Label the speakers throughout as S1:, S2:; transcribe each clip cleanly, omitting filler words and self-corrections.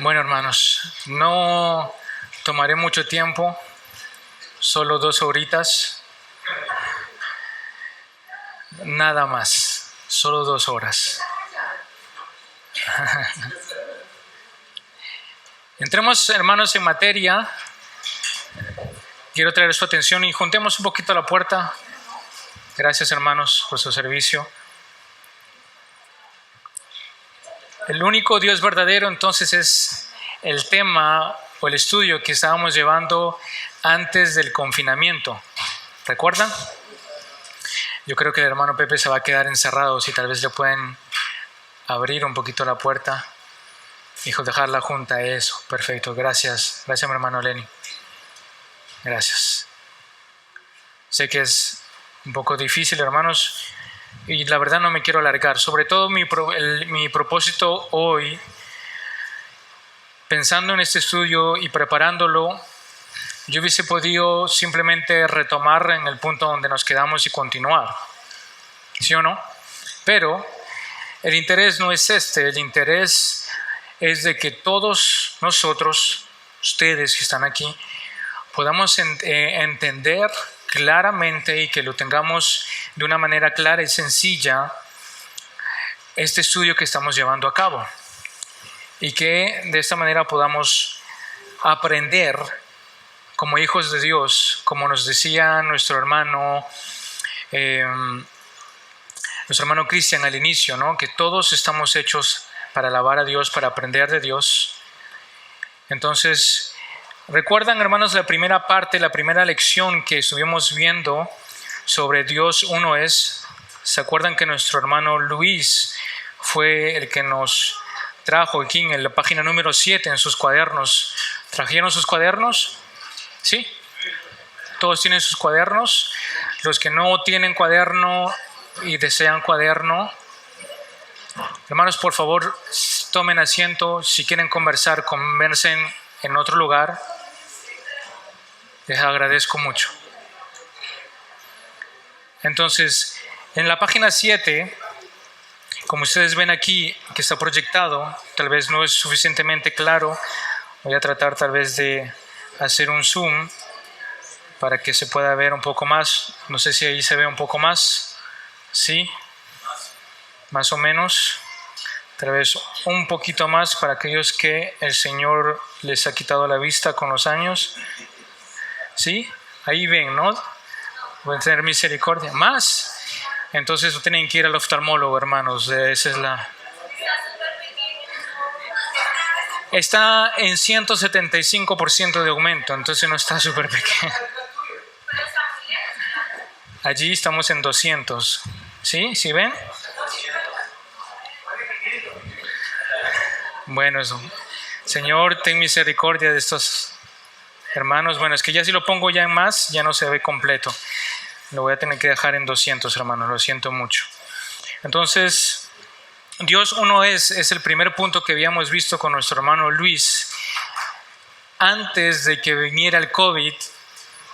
S1: Bueno, hermanos, no tomaré mucho tiempo, solo 2 horitas, nada más, solo 2 horas. Entremos, hermanos, en materia. Quiero traer su atención y juntemos un poquito la puerta. Gracias, hermanos, por su servicio. El único Dios verdadero, entonces, es el tema o el estudio que estábamos llevando antes del confinamiento. ¿Recuerdan? Yo creo que el hermano Pepe se va a quedar encerrado, si tal vez le pueden abrir un poquito la puerta. Hijo, dejar la junta, eso, perfecto, gracias. Gracias, mi hermano Lenny. Gracias. Sé que es un poco difícil, hermanos, y la verdad no me quiero alargar. Sobre todo mi propósito hoy, pensando en este estudio y preparándolo, yo hubiese podido simplemente retomar en el punto donde nos quedamos y continuar. ¿Sí o no? Pero el interés no es este, el interés es de que todos nosotros, ustedes que están aquí, podamos entender claramente y que lo tengamos de una manera clara y sencilla este estudio que estamos llevando a cabo, y que de esta manera podamos aprender como hijos de Dios, como nos decía nuestro hermano Cristian al inicio, ¿no? Que todos estamos hechos para alabar a Dios, para aprender de Dios. Entonces, ¿recuerdan, hermanos, la primera parte, la primera lección que estuvimos viendo sobre Dios uno es? ¿Se acuerdan que nuestro hermano Luis fue el que nos trajo aquí en la página número 7 en sus cuadernos? ¿Trajeron sus cuadernos? ¿Sí? ¿Todos tienen sus cuadernos? Los que no tienen cuaderno y desean cuaderno, hermanos, por favor, tomen asiento. Si quieren conversar, conversen en otro lugar. Les agradezco mucho. Entonces, en la página 7, como ustedes ven aquí, que está proyectado, tal vez no es suficientemente claro. Voy a tratar tal vez de hacer un zoom para que se pueda ver un poco más. No sé si ahí se ve un poco más. ¿Sí? Más o menos. Tal vez un poquito más para aquellos que el Señor les ha quitado la vista con los años. ¿Sí? Ahí ven, ¿no? Voy a tener misericordia. ¿Más? Entonces tienen que ir al oftalmólogo, hermanos. Esa es la... Está en 175% de aumento, entonces no está súper pequeño. Allí estamos en 200. ¿Sí? ¿Sí ven? Bueno, eso. Señor, ten misericordia de estos hermanos. Bueno, es que ya si lo pongo ya en más, ya no se ve completo. Lo voy a tener que dejar en 200, hermanos. Lo siento mucho. Entonces, Dios uno es el primer punto que habíamos visto con nuestro hermano Luis. Antes de que viniera el COVID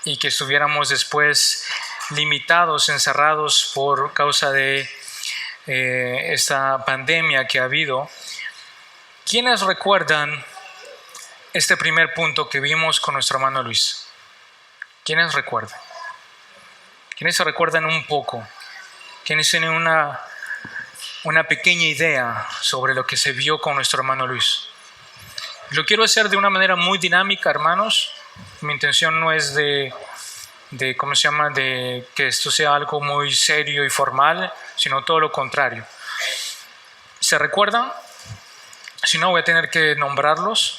S1: y que estuviéramos después limitados, encerrados por causa de esta pandemia que ha habido. ¿Quiénes recuerdan este primer punto que vimos con nuestro hermano Luis? ¿Quiénes recuerdan? ¿Quiénes se recuerdan un poco? ¿Quiénes tienen una pequeña idea sobre lo que se vio con nuestro hermano Luis? Lo quiero hacer de una manera muy dinámica, hermanos. Mi intención no es de que esto sea algo muy serio y formal, sino todo lo contrario. ¿Se recuerdan? Si no, voy a tener que nombrarlos.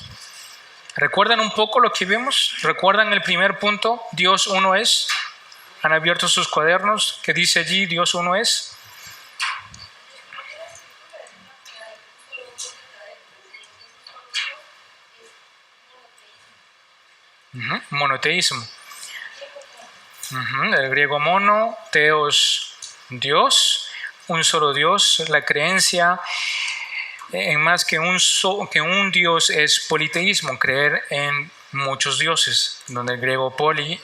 S1: ¿Recuerdan un poco lo que vimos? ¿Recuerdan el primer punto? Dios uno es. ¿Han abierto sus cuadernos? ¿Qué dice allí? Dios uno es. Monoteísmo. El griego mono, teos, Dios, un solo Dios. La creencia en más que un Dios es politeísmo, creer en muchos dioses, donde el griego poli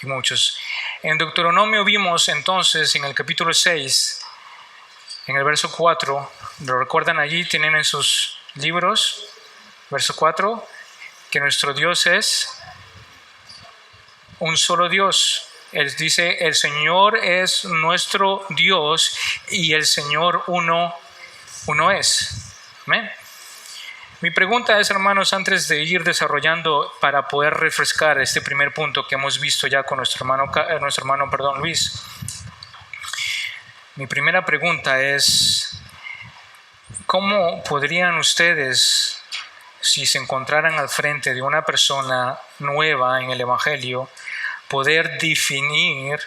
S1: y muchos. En Deuteronomio vimos entonces en el capítulo 6, en el verso 4, ¿lo recuerdan allí? ¿Tienen en sus libros? Verso 4, que nuestro Dios es un solo Dios. Él dice, el Señor es nuestro Dios y el Señor uno es. Amén. Mi pregunta es, hermanos, antes de ir desarrollando para poder refrescar este primer punto que hemos visto ya con nuestro hermano Luis. Mi primera pregunta es, ¿cómo podrían ustedes, si se encontraran al frente de una persona nueva en el Evangelio, poder definir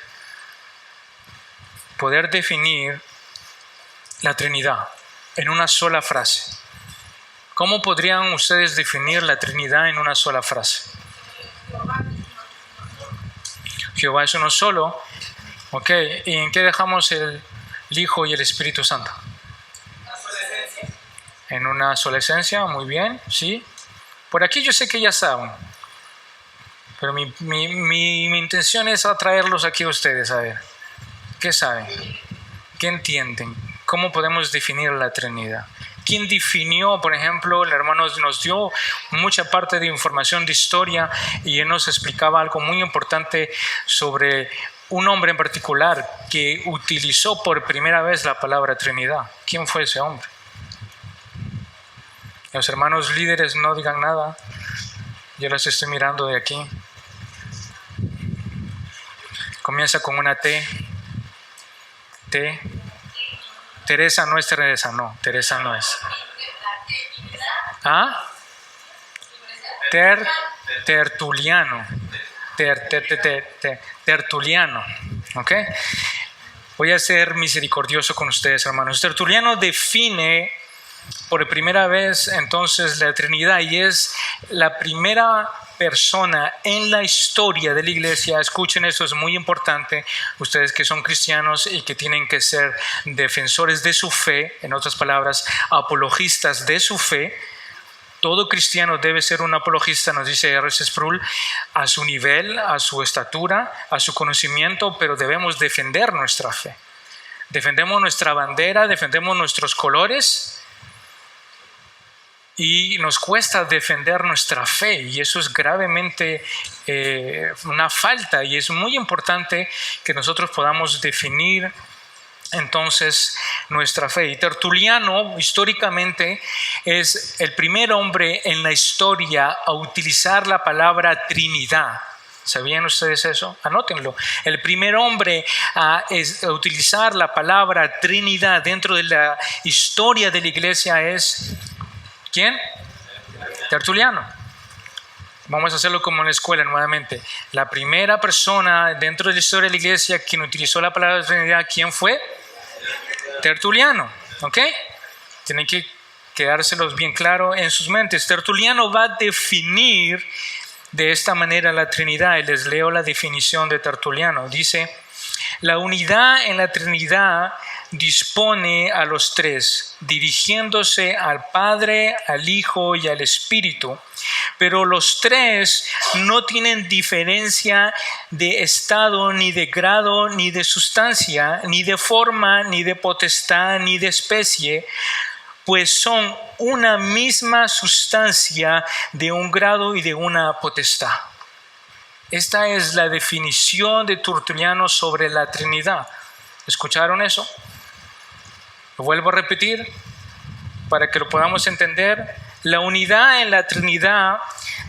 S1: la Trinidad en una sola frase? ¿Cómo podrían ustedes definir la Trinidad en una sola frase? Jehová es uno solo. Ok, ¿y en qué dejamos el Hijo y el Espíritu Santo? En una sola esencia, muy bien, sí. Por aquí yo sé que ya saben, pero mi intención es atraerlos aquí a ustedes, a ver. ¿Qué saben? ¿Qué entienden? ¿Cómo podemos definir la Trinidad? ¿Quién definió, por ejemplo, el hermano nos dio mucha parte de información de historia y él nos explicaba algo muy importante sobre un hombre en particular que utilizó por primera vez la palabra Trinidad? ¿Quién fue ese hombre? Los hermanos líderes no digan nada. Yo los estoy mirando de aquí. Comienza con una T. T. Teresa no es Teresa, no. Teresa no es. ¿Ah? Tertuliano. Tertuliano. ¿Ok? Voy a ser misericordioso con ustedes, hermanos. Tertuliano define por primera vez entonces la Trinidad y es la primera persona en la historia de la iglesia. Escuchen, eso es muy importante, ustedes que son cristianos y que tienen que ser defensores de su fe, en otras palabras, apologistas de su fe. Todo cristiano debe ser un apologista, nos dice R.C. Sproul, a su nivel, a su estatura, a su conocimiento, pero debemos defender nuestra fe. Defendemos nuestra bandera, defendemos nuestros colores, y nos cuesta defender nuestra fe, y eso es gravemente una falta, y es muy importante que nosotros podamos definir entonces nuestra fe. Y Tertuliano históricamente es el primer hombre en la historia a utilizar la palabra Trinidad. ¿Sabían ustedes eso? Anótenlo. El primer hombre a utilizar la palabra Trinidad dentro de la historia de la iglesia es... ¿quién? Tertuliano. Vamos a hacerlo como en la escuela nuevamente. La primera persona dentro de la historia de la iglesia quien utilizó la palabra Trinidad, ¿quién fue? Tertuliano. ¿Ok? Tienen que quedárselos bien claro en sus mentes. Tertuliano va a definir de esta manera la Trinidad. Y les leo la definición de Tertuliano. Dice, la unidad en la Trinidad dispone a los tres, dirigiéndose al Padre, al Hijo y al Espíritu, pero los tres no tienen diferencia de estado, ni de grado, ni de sustancia, ni de forma, ni de potestad, ni de especie, pues son una misma sustancia de un grado y de una potestad. Esta es la definición de Tertuliano sobre la Trinidad. ¿Escucharon eso? Lo vuelvo a repetir para que lo podamos entender. La unidad en la Trinidad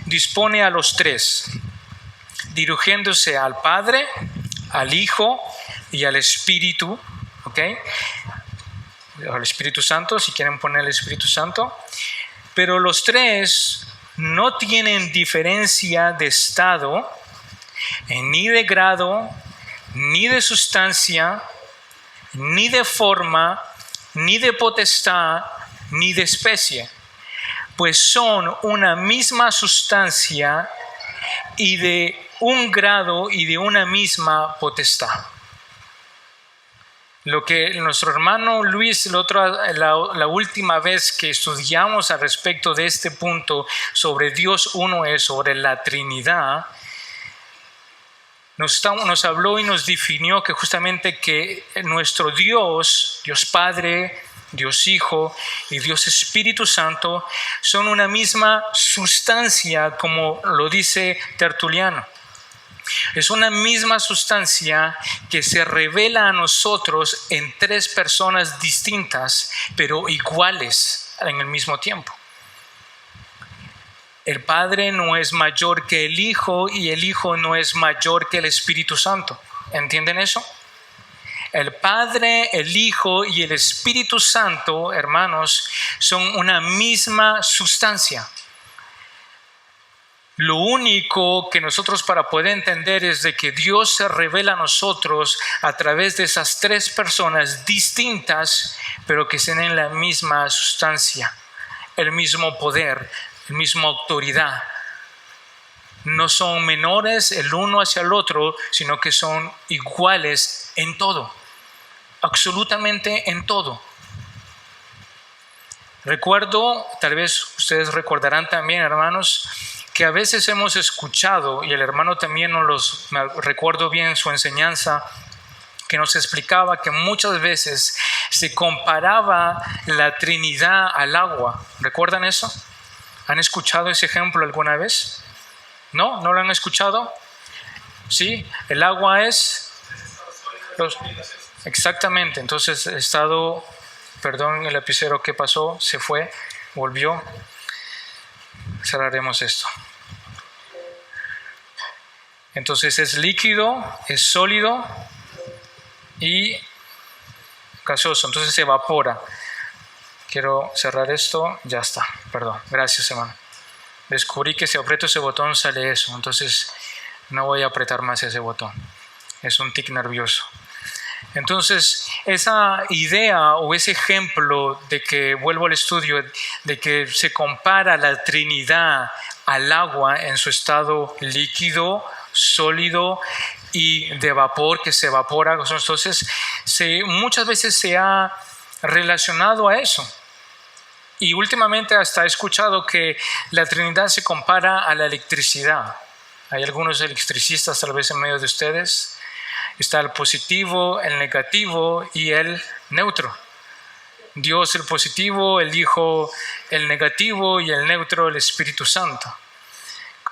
S1: dispone a los tres, dirigiéndose al Padre, al Hijo y al Espíritu, ¿ok? Al Espíritu Santo, si quieren poner el Espíritu Santo. Pero los tres no tienen diferencia de estado, ni de grado, ni de sustancia, ni de forma, ni de potestad, ni de especie, pues son una misma sustancia y de un grado y de una misma potestad. Lo que nuestro hermano Luis la última vez que estudiamos al respecto de este punto sobre Dios uno es sobre la Trinidad, nos habló y nos definió que justamente que nuestro Dios Padre, Dios Hijo y Dios Espíritu Santo son una misma sustancia, como lo dice Tertuliano. Es una misma sustancia que se revela a nosotros en tres personas distintas, pero iguales en el mismo tiempo. El Padre no es mayor que el Hijo y el Hijo no es mayor que el Espíritu Santo. ¿Entienden eso? El Padre, el Hijo y el Espíritu Santo, hermanos, son una misma sustancia. Lo único que nosotros para poder entender es de que Dios se revela a nosotros a través de esas tres personas distintas, pero que tienen la misma sustancia, el mismo poder, la misma autoridad. No son menores el uno hacia el otro, sino que son iguales en todo, absolutamente en todo. Recuerdo, tal vez ustedes recordarán también, hermanos, que a veces hemos escuchado, y el hermano también me recuerdo bien su enseñanza, que nos explicaba que muchas veces se comparaba la Trinidad al agua. ¿Recuerdan eso? ¿Han escuchado ese ejemplo alguna vez? ¿No? ¿No lo han escuchado? Sí, el agua es... Exactamente, entonces he estado... Perdón, el lapicero, ¿qué pasó? Se fue, volvió. Cerraremos esto. Entonces es líquido, es sólido y gaseoso, entonces se evapora. Quiero cerrar esto, ya está, perdón, gracias hermano. Descubrí que si aprieto ese botón sale eso, entonces no voy a apretar más ese botón. Es un tic nervioso. Entonces, esa idea o ese ejemplo de que, vuelvo al estudio, de que se compara la Trinidad al agua en su estado líquido, sólido y de vapor que se evapora, entonces muchas veces se ha relacionado a eso. Y últimamente hasta he escuchado que la Trinidad se compara a la electricidad. Hay algunos electricistas tal vez en medio de ustedes. Está el positivo, el negativo y el neutro. Dios el positivo, el Hijo el negativo y el neutro el Espíritu Santo.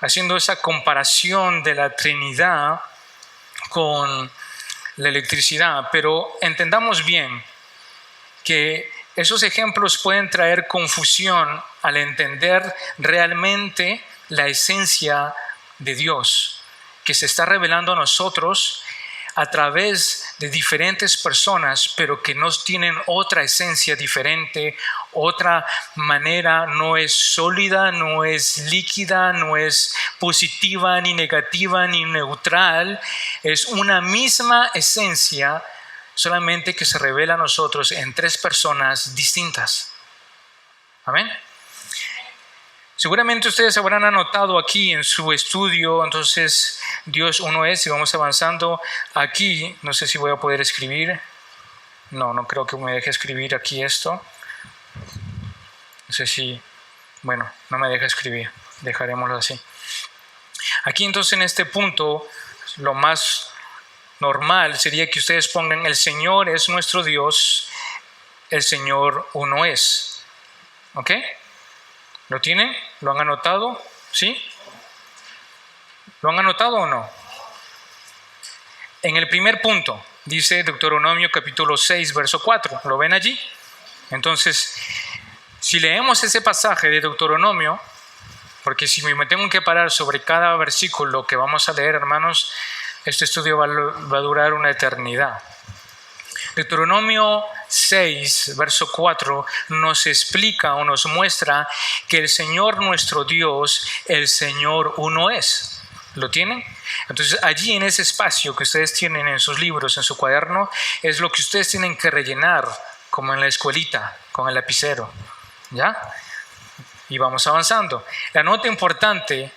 S1: Haciendo esa comparación de la Trinidad con la electricidad. Pero entendamos bien que esos ejemplos pueden traer confusión al entender realmente la esencia de Dios, que se está revelando a nosotros a través de diferentes personas, pero que no tienen otra esencia diferente, otra manera, no es sólida, no es líquida, no es positiva, ni negativa, ni neutral. Es una misma esencia, solamente que se revela a nosotros en tres personas distintas. Amén. Seguramente ustedes habrán anotado aquí en su estudio, entonces Dios uno es, y vamos avanzando aquí. No sé si voy a poder escribir. No creo que me deje escribir aquí esto. No sé si, bueno, no me deja escribir, dejaremoslo así. Aquí entonces en este punto, lo más normal sería que ustedes pongan: el Señor es nuestro Dios, el Señor uno es. ¿Ok? ¿Lo tienen? ¿Lo han anotado? ¿Sí? ¿Lo han anotado o no? En el primer punto, dice Deuteronomio capítulo 6, verso 4. ¿Lo ven allí? Entonces, si leemos ese pasaje de Deuteronomio, porque si me tengo que parar sobre cada versículo que vamos a leer, hermanos, este estudio va a durar una eternidad. Deuteronomio 6, verso 4, nos explica o nos muestra que el Señor nuestro Dios, el Señor uno es. ¿Lo tienen? Entonces allí en ese espacio que ustedes tienen en sus libros, en su cuaderno, es lo que ustedes tienen que rellenar, como en la escuelita, con el lapicero. ¿Ya? Y vamos avanzando. La nota importante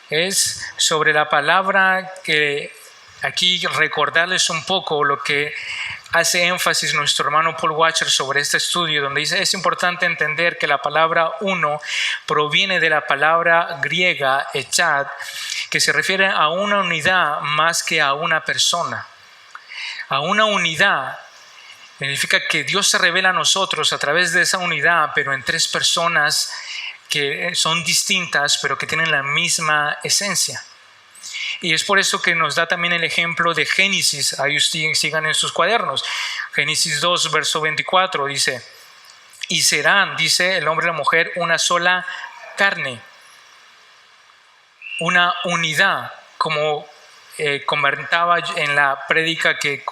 S1: es sobre la palabra que aquí recordarles un poco lo que hace énfasis nuestro hermano Paul Washer sobre este estudio, donde dice: es importante entender que la palabra uno proviene de la palabra griega echad, que se refiere a una unidad más que a una persona, a una unidad Significa que Dios se revela a nosotros a través de esa unidad, pero en tres personas que son distintas, pero que tienen la misma esencia. Y es por eso que nos da también el ejemplo de Génesis. Ahí sigan en sus cuadernos. Génesis 2, verso 24 dice: y serán, dice, el hombre y la mujer una sola carne, una unidad, como comentaba en la prédica que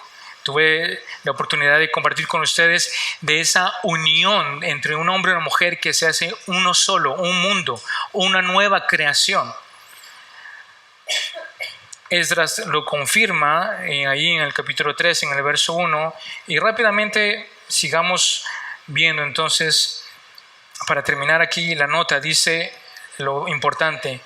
S1: tuve la oportunidad de compartir con ustedes, de esa unión entre un hombre y una mujer que se hace uno solo, un mundo, una nueva creación. Esdras lo confirma ahí en el capítulo 3, en el verso 1, y rápidamente sigamos viendo. Entonces, para terminar aquí la nota, dice lo importante: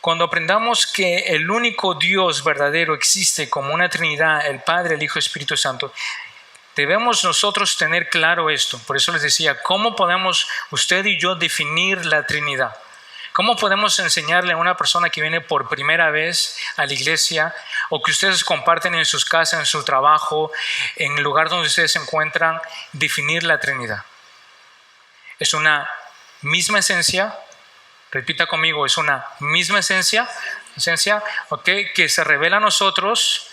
S1: cuando aprendamos que el único Dios verdadero existe como una Trinidad, el Padre, el Hijo y el Espíritu Santo, debemos nosotros tener claro esto. Por eso les decía, ¿cómo podemos usted y yo definir la Trinidad? ¿Cómo podemos enseñarle a una persona que viene por primera vez a la iglesia, o que ustedes comparten en sus casas, en su trabajo, en el lugar donde ustedes se encuentran, definir la Trinidad? Es una misma esencia. Repita conmigo, es una misma esencia, ¿okay? Que se revela a nosotros,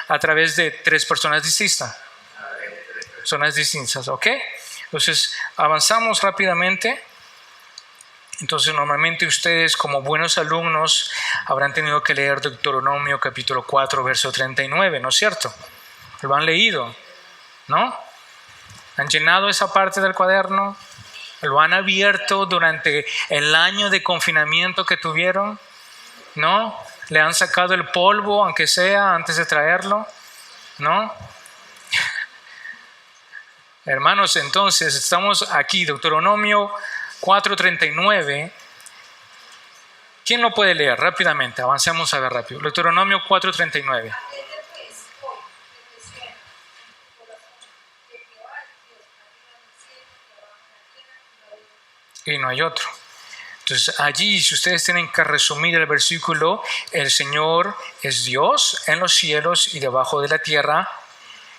S1: a través de tres personas distintas. ¿Ok? Entonces, avanzamos rápidamente. Entonces, normalmente ustedes, como buenos alumnos, habrán tenido que leer Deuteronomio capítulo 4, verso 39, ¿no es cierto? Lo han leído, ¿no? ¿Han llenado esa parte del cuaderno? ¿Lo han abierto durante el año de confinamiento que tuvieron? ¿No? ¿Le han sacado el polvo, aunque sea, antes de traerlo? ¿No? Hermanos, entonces estamos aquí, Deuteronomio 4:39. ¿Quién lo puede leer rápidamente? Avancemos a ver rápido. Deuteronomio 4:39. Y no hay otro. Entonces allí, si ustedes tienen que resumir el versículo, el Señor es Dios en los cielos y debajo de la tierra,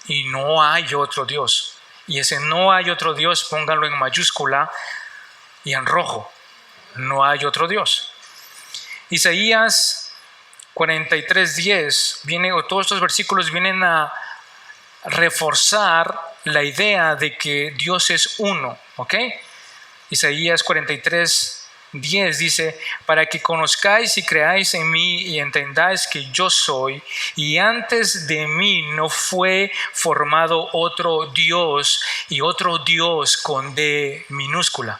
S1: y no hay otro Dios. Y ese no hay otro Dios, pónganlo en mayúscula y en rojo. No hay otro Dios. Isaías 43:10 viene, o todos estos versículos vienen a reforzar la idea de que Dios es uno, ¿ok? Isaías 43:10 dice: para que conozcáis y creáis en mí y entendáis que yo soy, y antes de mí no fue formado otro Dios, y otro Dios con D minúscula.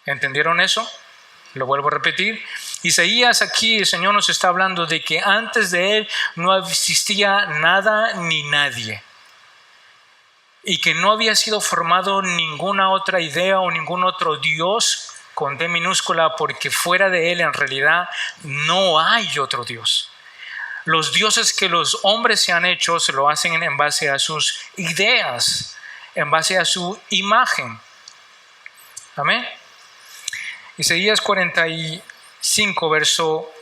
S1: ¿Entendieron eso? Lo vuelvo a repetir. Isaías, aquí el Señor nos está hablando de que antes de Él no existía nada ni nadie, y que no había sido formado ninguna otra idea o ningún otro Dios con D minúscula, porque fuera de Él en realidad no hay otro Dios. Los dioses que los hombres se han hecho se lo hacen en base a sus ideas, en base a su imagen. Amén. Isaías 45, verso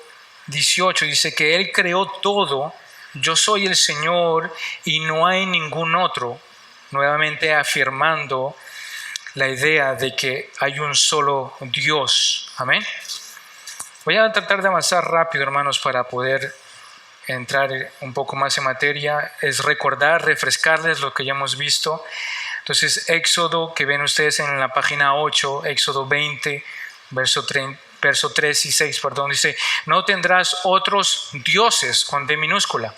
S1: 18 dice que Él creó todo, yo soy el Señor y no hay ningún otro, nuevamente afirmando la idea de que hay un solo Dios. Amén. Voy a tratar de avanzar rápido, hermanos, para poder entrar un poco más en materia. Es recordar, refrescarles lo que ya hemos visto. Entonces, Éxodo, que ven ustedes en la página 8, Éxodo 20, verso 3 y 6, dice: no tendrás otros dioses con D minúscula.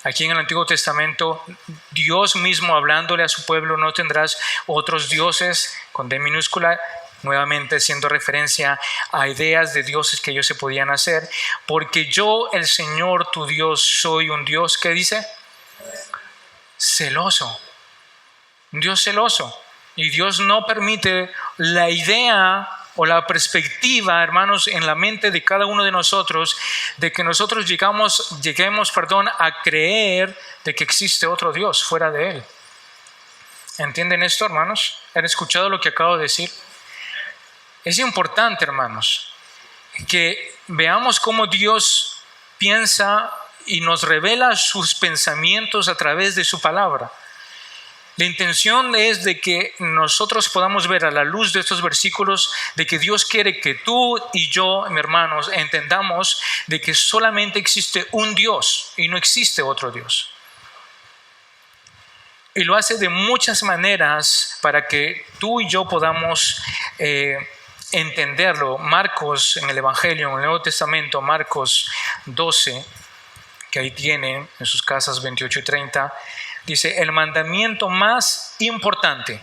S1: Aquí en el Antiguo Testamento, Dios mismo hablándole a su pueblo: no tendrás otros dioses con D minúscula, nuevamente haciendo referencia a ideas de dioses que ellos se podían hacer, porque yo, el Señor tu Dios, soy un Dios, ¿qué dice? Celoso. Un Dios celoso. Y Dios no permite la idea o la perspectiva, hermanos, en la mente de cada uno de nosotros, de que nosotros lleguemos a creer de que existe otro Dios fuera de Él. ¿Entienden esto, hermanos? ¿Han escuchado lo que acabo de decir? Es importante, hermanos, que veamos cómo Dios piensa y nos revela sus pensamientos a través de su palabra. La intención es de que nosotros podamos ver a la luz de estos versículos de que Dios quiere que tú y yo, mis hermanos, entendamos de que solamente existe un Dios y no existe otro Dios. Y lo hace de muchas maneras para que tú y yo podamos entenderlo. Marcos, en el Evangelio, en el Nuevo Testamento, Marcos 12, que ahí tienen en sus casas 28 y 30, dice, el mandamiento más importante,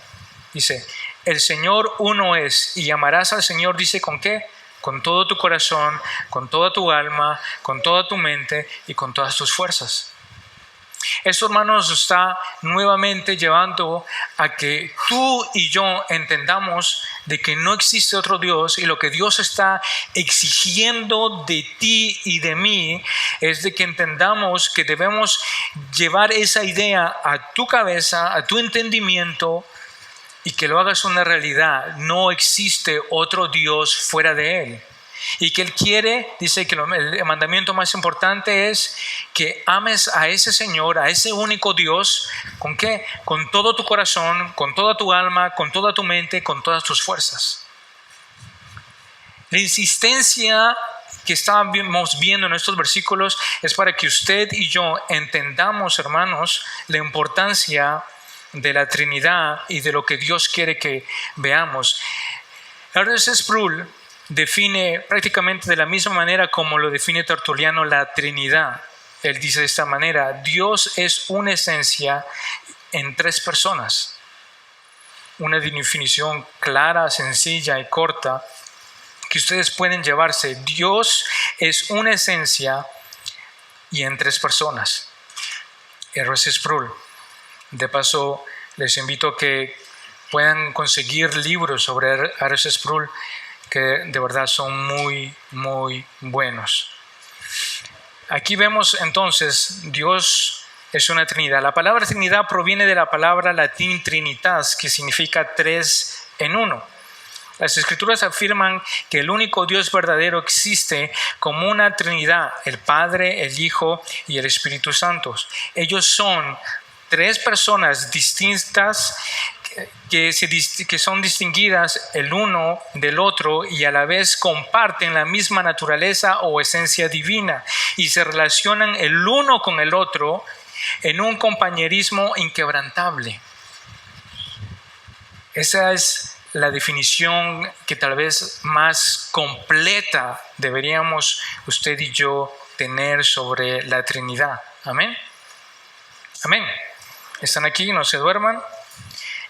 S1: dice, el Señor uno es, y amarás al Señor, dice, ¿con qué? Con todo tu corazón, con toda tu alma, con toda tu mente y con todas tus fuerzas. Esto, hermanos, nos está nuevamente llevando a que tú y yo entendamos de que no existe otro Dios, y lo que Dios está exigiendo de ti y de mí es de que entendamos que debemos llevar esa idea a tu cabeza, a tu entendimiento, y que lo hagas una realidad. No existe otro Dios fuera de Él. Y que Él quiere, dice que el mandamiento más importante es que ames a ese Señor, a ese único Dios. ¿Con qué? Con todo tu corazón, con toda tu alma, con toda tu mente, con todas tus fuerzas. La insistencia que estamos viendo en estos versículos es para que usted y yo entendamos, hermanos, la importancia de la Trinidad y de lo que Dios quiere que veamos. R.C. Sproul define prácticamente de la misma manera como lo define Tertuliano la Trinidad. Él dice de esta manera: Dios es una esencia en tres personas. Una definición clara, sencilla y corta que ustedes pueden llevarse. Dios es una esencia y en tres personas. R.C. Sproul. De paso, les invito a que puedan conseguir libros sobre R.C. Sproul que de verdad son muy, muy buenos. Aquí vemos entonces, Dios es una Trinidad. La palabra Trinidad proviene de la palabra latín trinitas, que significa tres en uno. Las Escrituras afirman que el único Dios verdadero existe como una Trinidad: el Padre, el Hijo y el Espíritu Santo. Ellos son tres personas distintas que son distinguidas el uno del otro y a la vez comparten la misma naturaleza o esencia divina y se relacionan el uno con el otro en un compañerismo inquebrantable. Esa es la definición que tal vez más completa deberíamos usted y yo tener sobre la Trinidad. Amén. Amén. ¿Están aquí? No se duerman.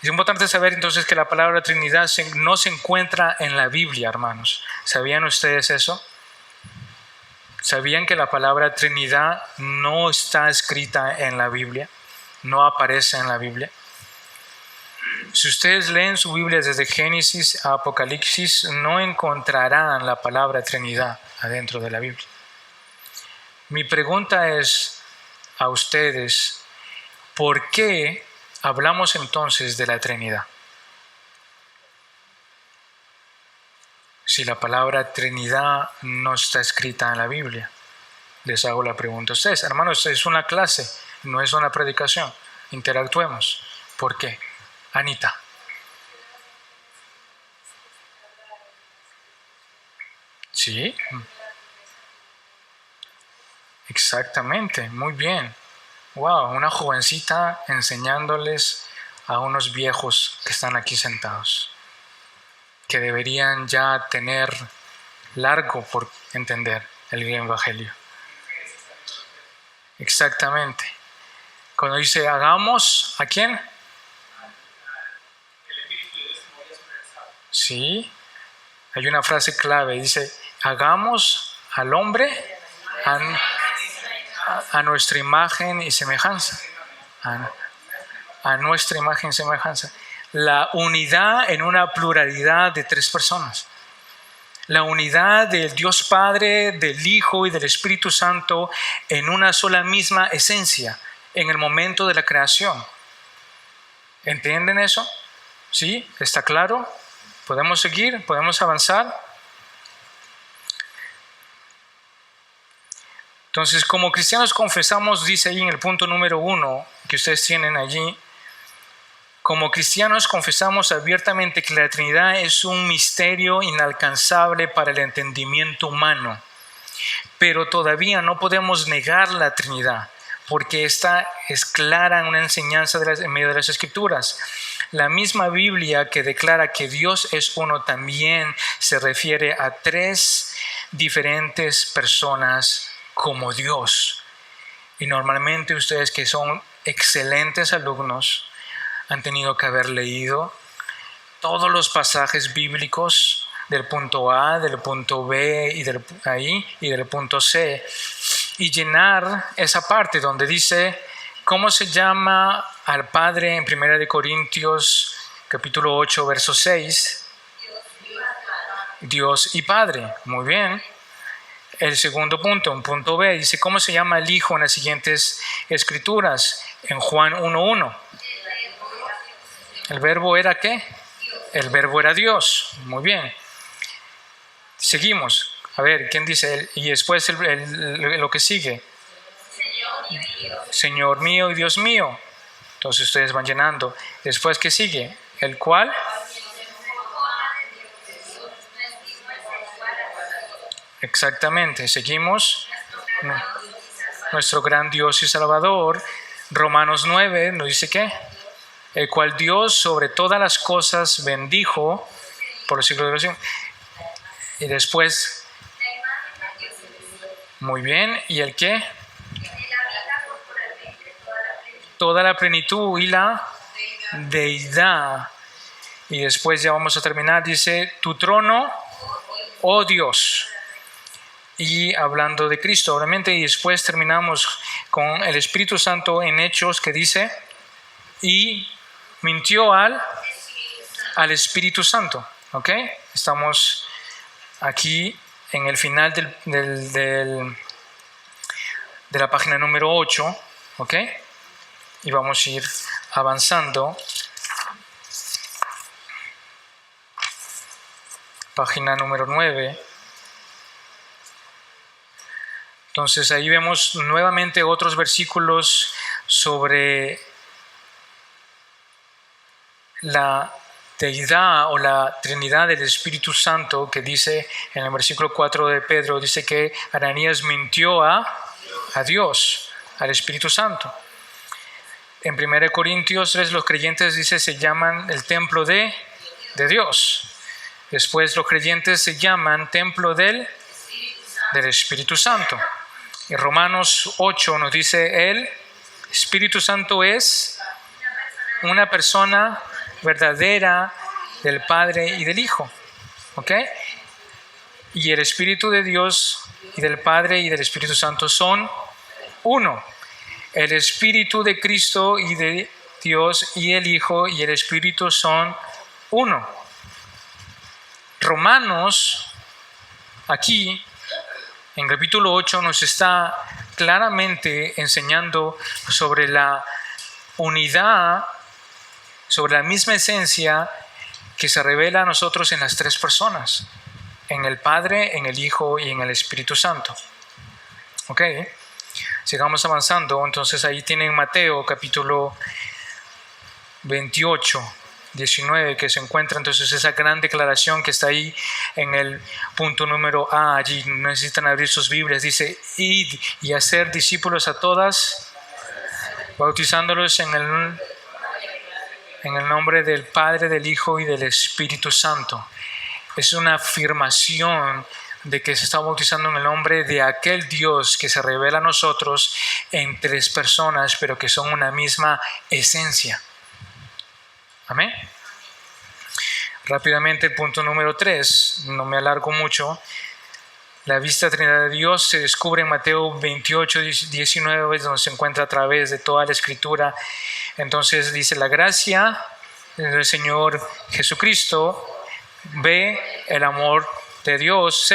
S1: Es importante saber entonces que la palabra Trinidad no se encuentra en la Biblia, hermanos. ¿Sabían ustedes eso? ¿Sabían que la palabra Trinidad no está escrita en la Biblia? No aparece en la Biblia. Si ustedes leen su Biblia desde Génesis a Apocalipsis, no encontrarán la palabra Trinidad adentro de la Biblia. Mi pregunta es a ustedes: ¿por qué hablamos entonces de la Trinidad? Si la palabra Trinidad no está escrita en la Biblia. Les hago la pregunta a ustedes. Hermanos, es una clase, no es una predicación. Interactuemos. ¿Por qué? Anita. ¿Sí? Exactamente, muy bien. Wow, una jovencita enseñándoles a unos viejos que están aquí sentados, que deberían ya tener largo por entender el Evangelio. Exactamente. Cuando dice hagamos, ¿a quién? Sí. Hay una frase clave, dice hagamos al hombre a nuestra imagen y semejanza. A nuestra imagen y semejanza. La unidad en una pluralidad de tres personas. La unidad del Dios Padre, del Hijo y del Espíritu Santo en una sola misma esencia en el momento de la creación. ¿Entienden eso? ¿Sí? ¿Está claro? ¿Podemos seguir? ¿Podemos avanzar? Entonces, como cristianos confesamos, dice ahí en el punto número 1 que ustedes tienen allí, como cristianos confesamos abiertamente que la Trinidad es un misterio inalcanzable para el entendimiento humano, pero todavía no podemos negar la Trinidad, porque esta es clara en una enseñanza en medio de las Escrituras. La misma Biblia que declara que Dios es uno también se refiere a 3 diferentes personas como Dios. Y normalmente ustedes, que son excelentes alumnos, han tenido que haber leído todos los pasajes bíblicos del punto A, del punto B y del punto C, y llenar esa parte donde dice cómo se llama al Padre en 1 Corintios capítulo 8, verso 6. Dios y Padre. Muy bien. El segundo punto, en punto B, dice cómo se llama el Hijo en las siguientes escrituras. En Juan 1:1. ¿El verbo era qué? El verbo era Dios. Muy bien. Seguimos. A ver, ¿quién dice? Y después lo que sigue. Señor mío y Dios mío. Entonces ustedes van llenando. Después, ¿qué sigue? ¿El cual? Exactamente. Seguimos. Nuestro gran Dios y Salvador. Romanos 9 nos dice ¿qué? El cual Dios sobre todas las cosas bendijo por los siglos de los siglos. Y después, muy bien, ¿y el qué? Toda la plenitud y la deidad. Y después ya vamos a terminar, dice, tu trono, oh Dios. Y hablando de Cristo, obviamente, y después terminamos con el Espíritu Santo en Hechos, que dice, y mintió al Espíritu Santo. ¿Ok? Estamos aquí en el final de la página número 8. ¿Ok? Y vamos a ir avanzando. Página número 9. Entonces ahí vemos nuevamente otros versículos sobre la deidad o la Trinidad del Espíritu Santo, que dice en el versículo 4 de Pedro, dice que Ananías mintió a Dios, al Espíritu Santo. En 1 Corintios 3 los creyentes, dice, se llaman el templo de Dios. Después los creyentes se llaman templo del Espíritu Santo. En Romanos 8 nos dice, el Espíritu Santo es una persona verdadera del Padre y del Hijo. ¿Ok? Y el Espíritu de Dios y del Padre y del Espíritu Santo son uno. El Espíritu de Cristo y de Dios y el Hijo y el Espíritu son uno. Romanos, aquí, en capítulo 8, nos está claramente enseñando sobre la unidad, sobre la misma esencia que se revela a nosotros en las 3 personas, en el Padre, en el Hijo y en el Espíritu Santo. ¿Ok? Sigamos avanzando. Entonces ahí tienen Mateo capítulo 28, 19, que se encuentra entonces esa gran declaración que está ahí en el punto número A. Allí necesitan abrir sus Biblias. Dice, id y hacer discípulos a todas, bautizándolos en el nombre del Padre, del Hijo y del Espíritu Santo. Es una afirmación de que se está bautizando en el nombre de aquel Dios que se revela a nosotros en 3 personas, pero que son una misma esencia. Amén. Rápidamente, el punto número 3, no me alargo mucho. La vista Trinidad de Dios se descubre en Mateo 28, 19, donde se encuentra a través de toda la Escritura. Entonces dice, la gracia del Señor Jesucristo, ve el amor de Dios,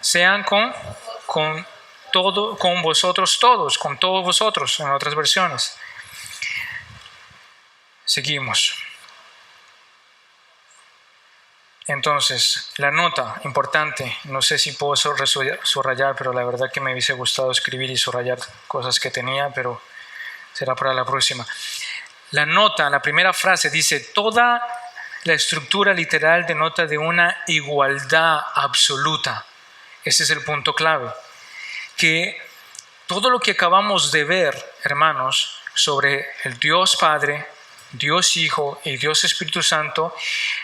S1: sean con vosotros todos, con todos vosotros, en otras versiones. Seguimos. Entonces, la nota importante, no sé si puedo subrayar, pero la verdad que me hubiese gustado escribir y subrayar cosas que tenía, pero será para la próxima. La nota, la primera frase dice: toda la estructura literal denota de una igualdad absoluta. Ese es el punto clave. Que todo lo que acabamos de ver, hermanos, sobre el Dios Padre, Dios Hijo y Dios Espíritu Santo,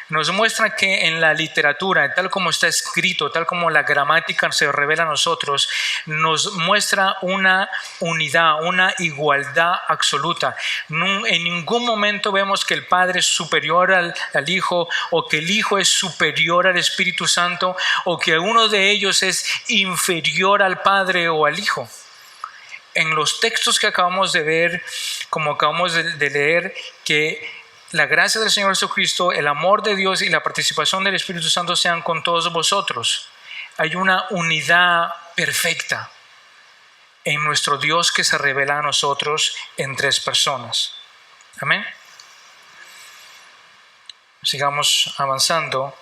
S1: nos muestra que en la literatura, tal como está escrito, tal como la gramática se revela a nosotros, nos muestra una unidad, una igualdad absoluta. En ningún momento vemos que el Padre es superior al Hijo, o que el Hijo es superior al Espíritu Santo, o que uno de ellos es inferior al Padre o al Hijo. En los textos que acabamos de ver, como acabamos de leer, que la gracia del Señor Jesucristo, el amor de Dios y la participación del Espíritu Santo sean con todos vosotros. Hay una unidad perfecta en nuestro Dios que se revela a nosotros en tres personas. Amén. Sigamos avanzando.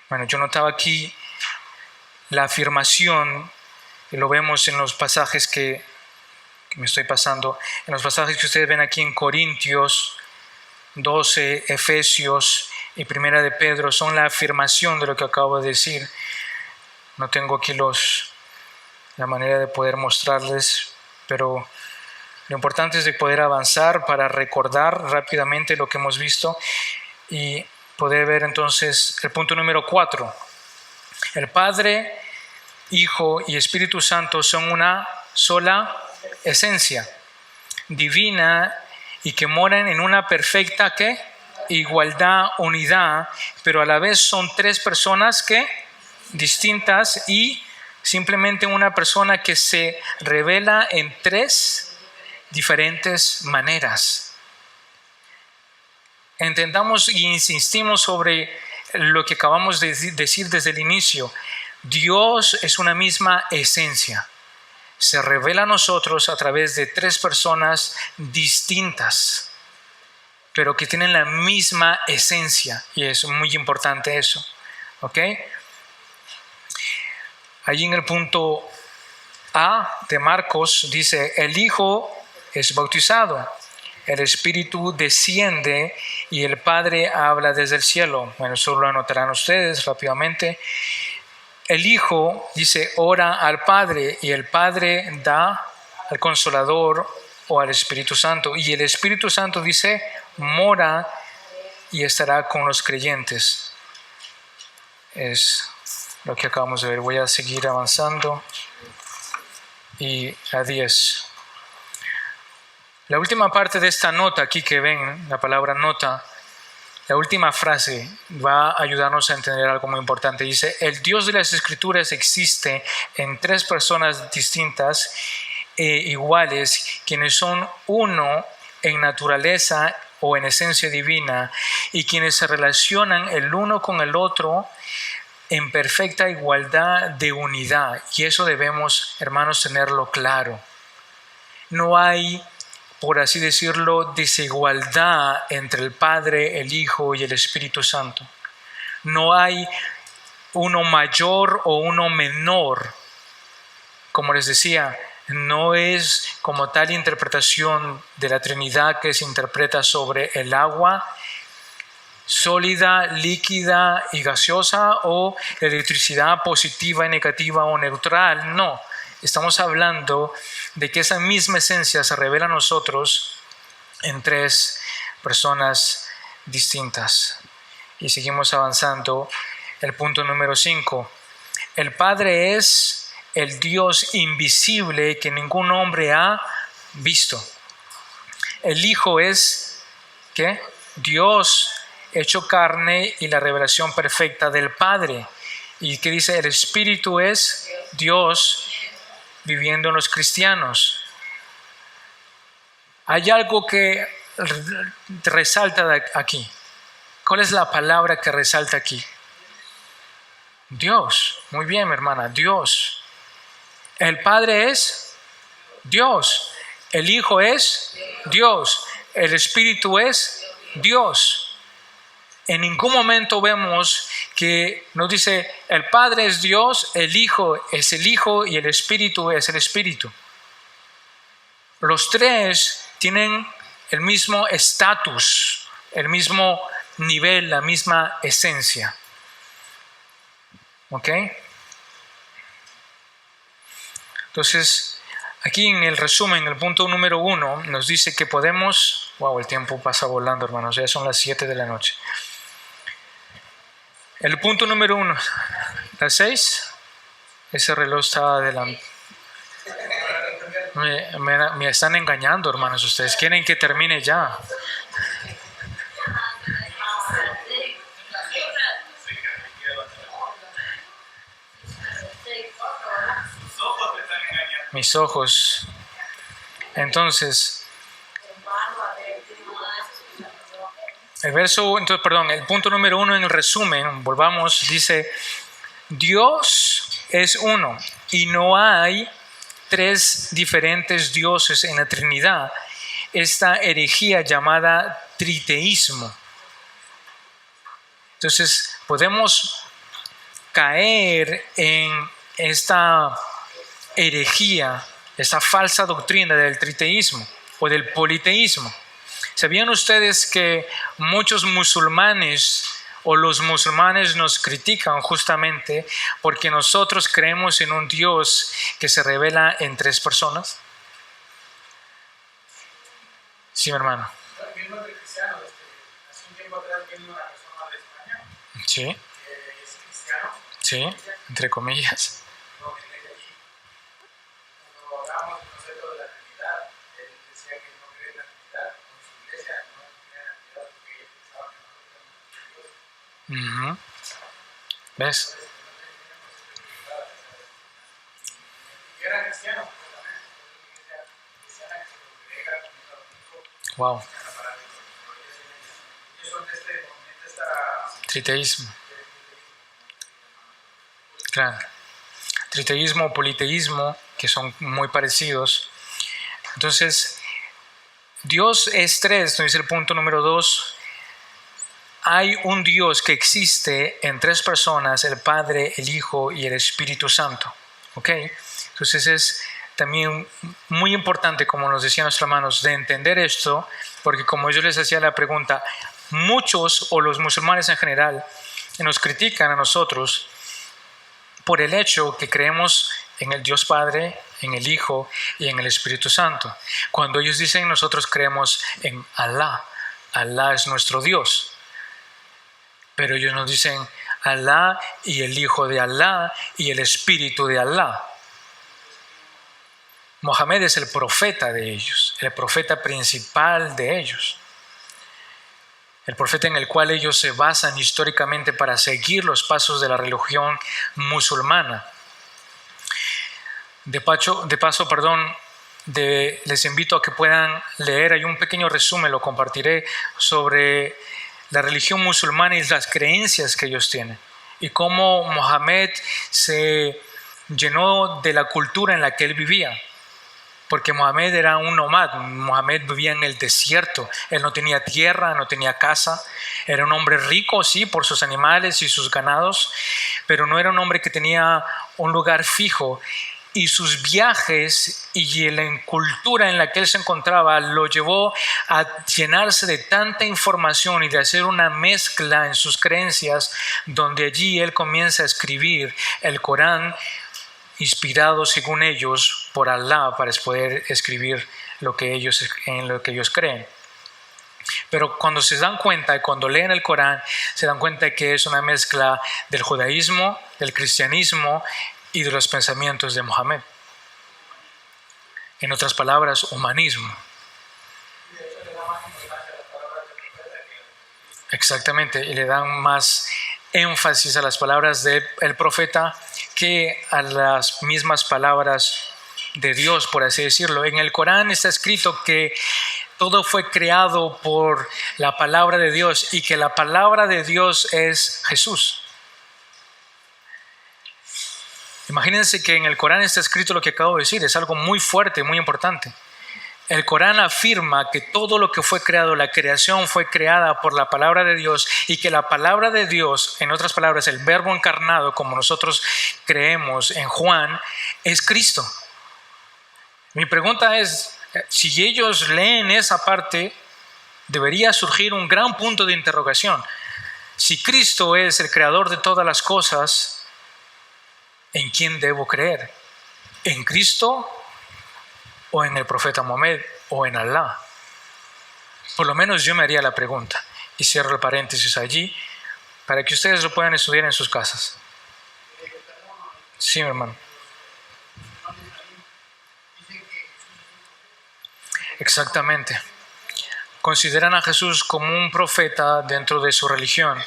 S1: Bueno, yo notaba aquí la afirmación, y lo vemos en los pasajes que me estoy pasando, en los pasajes que ustedes ven aquí en Corintios 12, Efesios y Primera de Pedro, son la afirmación de lo que acabo de decir. No tengo aquí la manera de poder mostrarles, pero lo importante es de poder avanzar para recordar rápidamente lo que hemos visto y poder ver entonces el punto número 4. El Padre, Hijo y Espíritu Santo son una sola esencia divina y que moran en una perfecta igualdad, unidad, pero a la vez son tres personas distintas y simplemente una persona que se revela en tres diferentes maneras. Entendamos y insistimos sobre lo que acabamos de decir desde el inicio. Dios es una misma esencia. Se revela a nosotros a través de tres personas distintas, pero que tienen la misma esencia, y es muy importante eso. ¿Ok? Allí en el punto A de Marcos dice: el Hijo es bautizado, el Espíritu desciende y el Padre habla desde el cielo. Bueno, eso lo anotarán ustedes rápidamente. El Hijo dice: ora al Padre, y el Padre da al Consolador o al Espíritu Santo. Y el Espíritu Santo dice: mora y estará con los creyentes. Es lo que acabamos de ver. Voy a seguir avanzando. Y a 10. La última parte de esta nota aquí que ven, la palabra nota, la última frase va a ayudarnos a entender algo muy importante. Dice: el Dios de las Escrituras existe en tres personas distintas e iguales, quienes son uno en naturaleza o en esencia divina, y quienes se relacionan el uno con el otro en perfecta igualdad de unidad. Y eso debemos, hermanos, tenerlo claro. No hay, por así decirlo, desigualdad entre el Padre, el Hijo y el Espíritu Santo. No hay uno mayor o uno menor. Como les decía, no es como tal interpretación de la Trinidad que se interpreta sobre el agua sólida, líquida y gaseosa, o electricidad positiva y negativa o neutral. No, estamos hablando de que esa misma esencia se revela a nosotros en tres personas distintas. Y seguimos avanzando. El punto número 5. El Padre es el Dios invisible que ningún hombre ha visto. El Hijo es ¿qué? Dios hecho carne y la revelación perfecta del Padre. ¿Y qué dice? El Espíritu es Dios viviendo en los cristianos. Hay algo que resalta aquí. ¿Cuál es la palabra que resalta aquí? Dios. Muy bien, mi hermana, Dios. El Padre es Dios. El Hijo es Dios. El Espíritu es Dios. en ningún momento vemos que nos dice el Padre es Dios, el Hijo es el Hijo y el Espíritu es el Espíritu. Los tres tienen el mismo estatus, el mismo nivel, la misma esencia. ¿Ok? Entonces, aquí en el resumen, el punto número 1 nos dice que podemos... Wow, el tiempo pasa volando, hermanos, ya son las 7 de la noche. El punto número 1, las 6, ese reloj está adelante. Me están engañando, hermanos, ustedes quieren que termine ya. Mis ojos. Entonces, el punto número 1 en el resumen, volvamos, dice, Dios es uno y no hay 3 diferentes dioses en la Trinidad. Esta herejía llamada triteísmo. Entonces, podemos caer en esta herejía, esta falsa doctrina del triteísmo o del politeísmo. ¿Sabían ustedes que muchos musulmanes o los musulmanes nos critican justamente porque nosotros creemos en un Dios que se revela en 3 personas? Sí, mi hermano. Sí. Sí, entre comillas. Uh-huh. ¿Ves? Wow. Triteísmo. Claro. Triteísmo o politeísmo, que son muy parecidos. Entonces, Dios es 3, nos dice el punto número 2. Hay un Dios que existe en 3 personas, el Padre, el Hijo y el Espíritu Santo. ¿Ok? Entonces es también muy importante, como nos decían nuestros hermanos, de entender esto, porque como yo les hacía la pregunta, muchos o los musulmanes en general nos critican a nosotros por el hecho que creemos en el Dios Padre, en el Hijo y en el Espíritu Santo. Cuando ellos dicen nosotros creemos en Alá, Alá es nuestro Dios. Pero ellos nos dicen Alá y el Hijo de Alá y el Espíritu de Alá. Mohamed es el profeta de ellos, el profeta principal de ellos. El profeta en el cual ellos se basan históricamente para seguir los pasos de la religión musulmana. Les invito a que puedan leer, hay un pequeño resumen, lo compartiré, sobre la religión musulmana y las creencias que ellos tienen y cómo Mohamed se llenó de la cultura en la que él vivía, porque Mohamed era un nómada. Mohamed vivía en el desierto, él no tenía tierra, no tenía casa, era un hombre rico, sí, por sus animales y sus ganados, pero no era un hombre que tenía un lugar fijo. Y sus viajes y la cultura en la que él se encontraba lo llevó a llenarse de tanta información y de hacer una mezcla en sus creencias, donde allí él comienza a escribir el Corán, inspirado según ellos por Alá, para poder escribir en lo que ellos creen. Pero cuando se dan cuenta y cuando leen el Corán, se dan cuenta de que es una mezcla del judaísmo, del cristianismo y de los pensamientos de Mohamed. En otras palabras, humanismo. Exactamente, y le dan más énfasis a las palabras del profeta que a las mismas palabras de Dios, por así decirlo. En el Corán está escrito que todo fue creado por la palabra de Dios y que la palabra de Dios es Jesús. Imagínense que en el Corán está escrito lo que acabo de decir, es algo muy fuerte, muy importante. El Corán afirma que todo lo que fue creado, la creación fue creada por la palabra de Dios y que la palabra de Dios, en otras palabras, el verbo encarnado, como nosotros creemos en Juan, es Cristo. Mi pregunta es, si ellos leen esa parte, debería surgir un gran punto de interrogación. Si Cristo es el creador de todas las cosas, ¿en quién debo creer? ¿En Cristo o en el profeta Mohammed o en Alá? Por lo menos yo me haría la pregunta. Y cierro el paréntesis allí para que ustedes lo puedan estudiar en sus casas. Sí, mi hermano. Exactamente. Consideran a Jesús como un profeta dentro de su religión.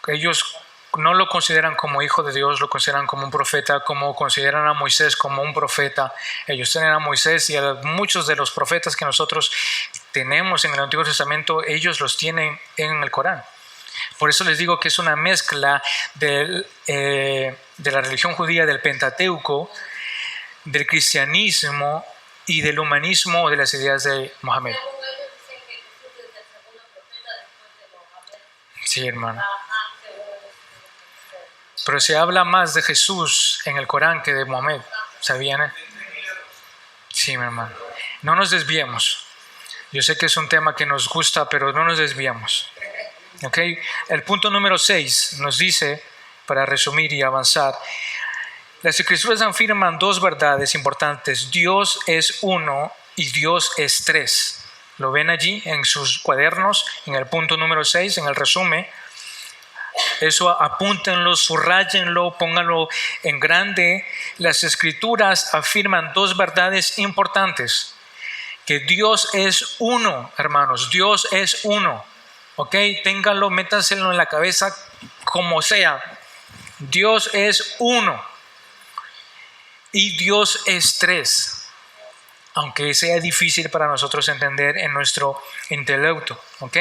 S1: Ellos no lo consideran como hijo de Dios, lo consideran como un profeta, como consideran a Moisés como un profeta. Ellos tienen a Moisés y a muchos de los profetas que nosotros tenemos en el Antiguo Testamento, ellos los tienen en el Corán. Por eso les digo que es una mezcla de la religión judía, del Pentateuco, del cristianismo y del humanismo o de las ideas de Mohammed. Sí, hermano. Pero se habla más de Jesús en el Corán que de Mohammed. ¿Sabían? Sí, mi hermano. No nos desviemos. Yo sé que es un tema que nos gusta, pero no nos desviamos. ¿Okay? El punto número 6 nos dice, para resumir y avanzar, las Escrituras afirman dos verdades importantes. Dios es uno y Dios es tres. ¿Lo ven allí en sus cuadernos? En el punto número 6, en el resumen. Eso apúntenlo, subrayenlo, pónganlo en grande. Las Escrituras afirman dos verdades importantes. Que Dios es uno, hermanos. Dios es uno. ¿Ok? Ténganlo, métanselo en la cabeza como sea. Dios es uno. Y Dios es tres, aunque sea difícil para nosotros entender en nuestro intelecto. ¿Ok?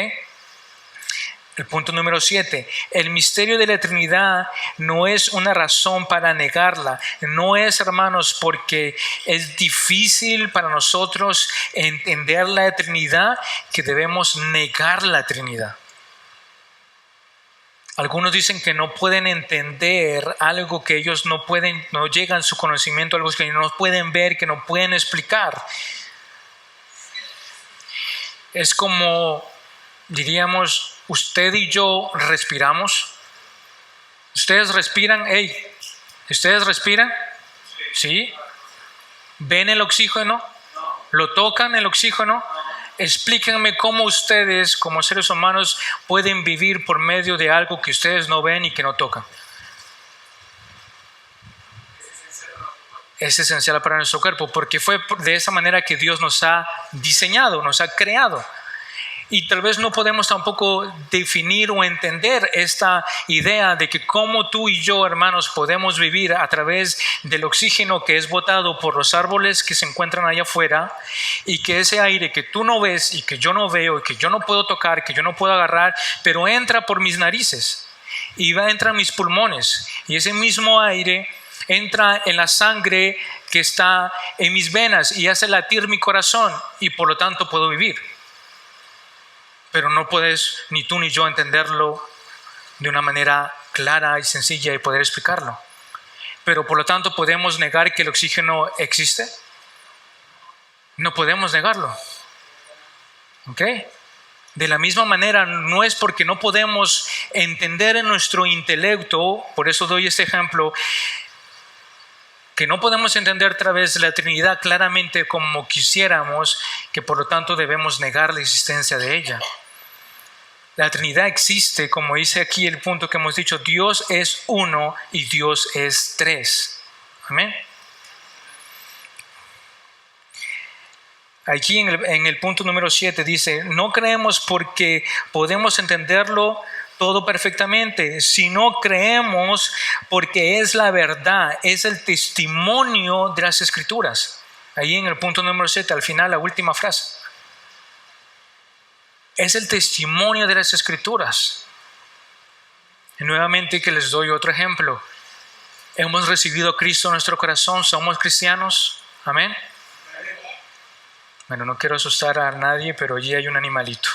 S1: El punto número 7. El misterio de la Trinidad no es una razón para negarla. No es, hermanos, porque es difícil para nosotros entender la Trinidad que debemos negar la Trinidad. Algunos dicen que no pueden entender algo que ellos no llegan a su conocimiento, algo que no pueden ver, que no pueden explicar. Es como, diríamos, usted y yo respiramos. ¿Ustedes respiran? Hey, ¿ustedes respiran? ¿Sí? ¿Ven el oxígeno? ¿Lo tocan el oxígeno? Explíquenme cómo ustedes, como seres humanos, pueden vivir por medio de algo que ustedes no ven y que no tocan. Es esencial para nuestro cuerpo, porque fue de esa manera que Dios nos ha diseñado, nos ha creado. Y tal vez no podemos tampoco definir o entender esta idea de que cómo tú y yo, hermanos, podemos vivir a través del oxígeno que es botado por los árboles que se encuentran allá afuera, y que ese aire que tú no ves y que yo no veo y que yo no puedo tocar, que yo no puedo agarrar, pero entra por mis narices y entra en mis pulmones, y ese mismo aire entra en la sangre que está en mis venas y hace latir mi corazón, y por lo tanto puedo vivir. Pero no puedes ni tú ni yo entenderlo de una manera clara y sencilla y poder explicarlo. Pero por lo tanto, ¿podemos negar que el oxígeno existe? No podemos negarlo. ¿Ok? De la misma manera, no es porque no podemos entender en nuestro intelecto, por eso doy este ejemplo, que no podemos entender a través de la Trinidad claramente como quisiéramos, que por lo tanto debemos negar la existencia de ella. La Trinidad existe, como dice aquí el punto que hemos dicho, Dios es uno y Dios es tres. Amén. Aquí en el punto número 7 dice, no creemos porque podemos entenderlo todo perfectamente, sino creemos porque es la verdad, es el testimonio de las Escrituras. Ahí en el punto número 7, al final, la última frase. Es el testimonio de las Escrituras. Y nuevamente que les doy otro ejemplo. Hemos recibido a Cristo en nuestro corazón, somos cristianos. Amén. Bueno, no quiero asustar a nadie, pero allí hay un animalito.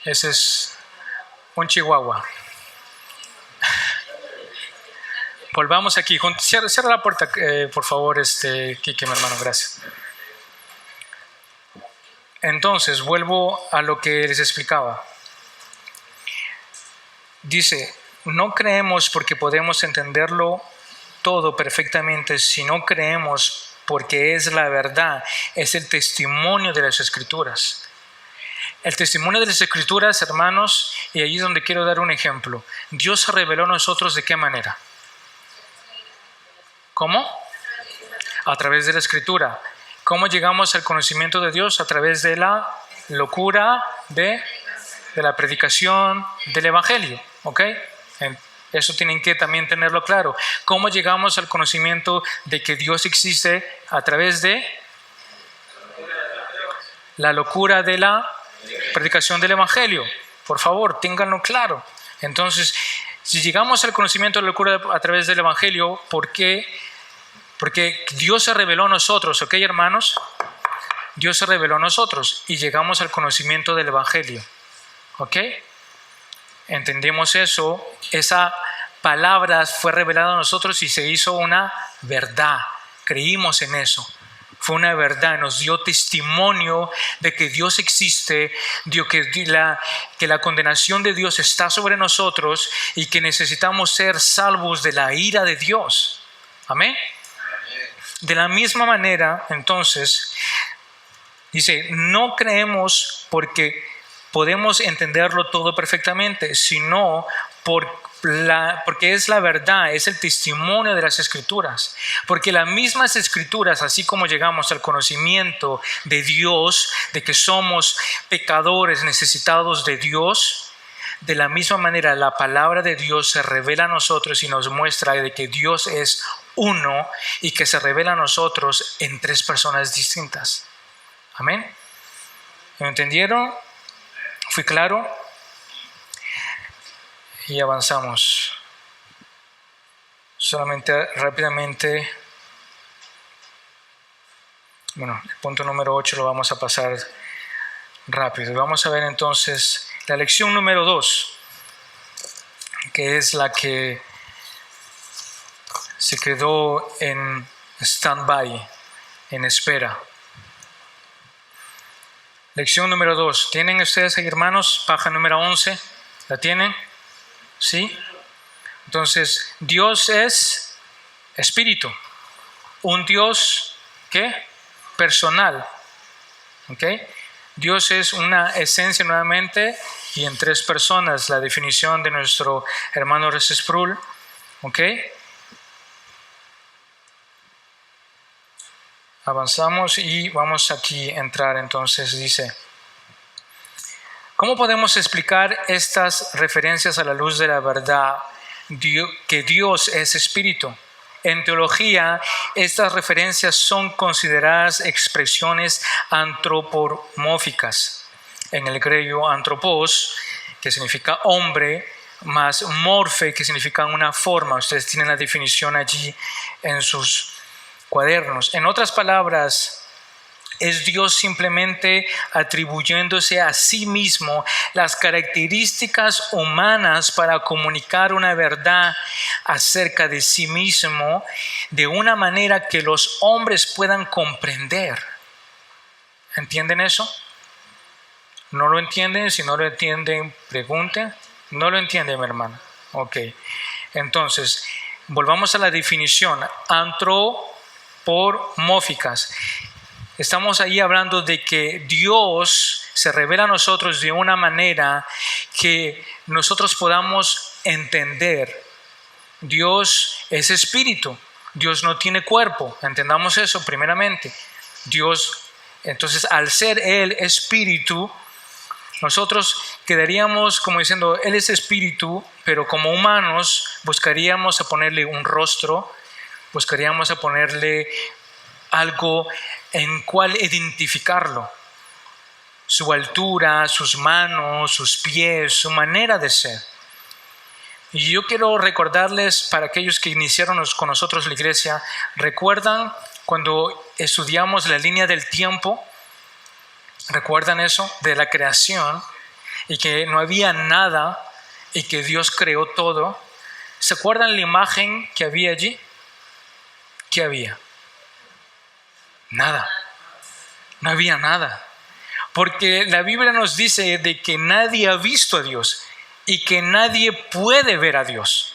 S1: Ese es un chihuahua. Volvamos aquí. Cierra la puerta, por favor, Quique, mi hermano. Gracias. Entonces, vuelvo a lo que les explicaba. Dice, no creemos porque podemos entenderlo todo perfectamente, sino creemos porque es la verdad, es el testimonio de las Escrituras. El testimonio de las Escrituras, hermanos, y ahí es donde quiero dar un ejemplo. Dios se reveló a nosotros ¿de qué manera? ¿Cómo? A través de la Escritura. ¿Cómo llegamos al conocimiento de Dios? A través de la locura de la predicación del Evangelio. ¿Ok? Eso tienen que también tenerlo claro. ¿Cómo llegamos al conocimiento de que Dios existe? A través de la locura de la predicación del Evangelio. Por favor, ténganlo claro. Entonces, si llegamos al conocimiento de la locura a través del Evangelio, ¿por qué? Porque Dios se reveló a nosotros, ¿ok, hermanos? Dios se reveló a nosotros y llegamos al conocimiento del Evangelio, ¿ok? Entendemos eso. Esa palabra fue revelada a nosotros y se hizo una verdad. Creímos en eso. Fue una verdad, nos dio testimonio de que Dios existe, que la condenación de Dios está sobre nosotros y que necesitamos ser salvos de la ira de Dios. Amén. De la misma manera, entonces, dice, no creemos porque podemos entenderlo todo perfectamente, sino porque es la verdad, es el testimonio de las Escrituras. Porque las mismas Escrituras, así como llegamos al conocimiento de Dios, de que somos pecadores necesitados de Dios, de la misma manera la palabra de Dios se revela a nosotros y nos muestra de que Dios es uno y que se revela a nosotros en tres personas distintas. Amén. ¿Me entendieron? ¿Fui claro? Y avanzamos. Solamente rápidamente. Bueno, el punto número 8 lo vamos a pasar rápido. Vamos a ver entonces la lección número 2, que es la que se quedó en stand-by, en espera. Lección número 2. ¿Tienen ustedes ahí, hermanos? Página número 11. ¿La tienen? ¿Sí? Entonces, Dios es espíritu. Un Dios, ¿qué? Personal. ¿Ok? Dios es una esencia nuevamente y en tres personas. La definición de nuestro hermano R.C. Sproul. ¿Ok? Avanzamos y vamos aquí a entrar. Entonces dice, ¿cómo podemos explicar estas referencias a la luz de la verdad que Dios es espíritu? En teología, estas referencias son consideradas expresiones antropomórficas. En el griego antropos, que significa hombre, más morfe, que significa una forma. Ustedes tienen la definición allí en sus cuadernos. En otras palabras, es Dios simplemente atribuyéndose a sí mismo las características humanas para comunicar una verdad acerca de sí mismo de una manera que los hombres puedan comprender. ¿Entienden eso? ¿No lo entienden? Si no lo entienden, pregunten. ¿No lo entienden, mi hermano? Ok. Entonces, volvamos a la definición. Antropomórficas. Estamos ahí hablando de que Dios se revela a nosotros de una manera que nosotros podamos entender. Dios es espíritu. Dios no tiene cuerpo. Entendamos eso primeramente. Dios, entonces, al ser Él espíritu, nosotros quedaríamos como diciendo, Él es espíritu, pero como humanos buscaríamos a ponerle un rostro, buscaríamos a ponerle algo en cual identificarlo. su altura, sus manos, sus pies, su manera de ser. Y yo quiero recordarles, para aquellos que iniciaron con nosotros la iglesia, ¿recuerdan cuando estudiamos la línea del tiempo? ¿Recuerdan eso? De la creación, y que no había nada y que Dios creó todo. ¿Se acuerdan la imagen que había allí? ¿Qué había? Nada. No había nada. Porque la Biblia nos dice de que nadie ha visto a Dios y que nadie puede ver a Dios.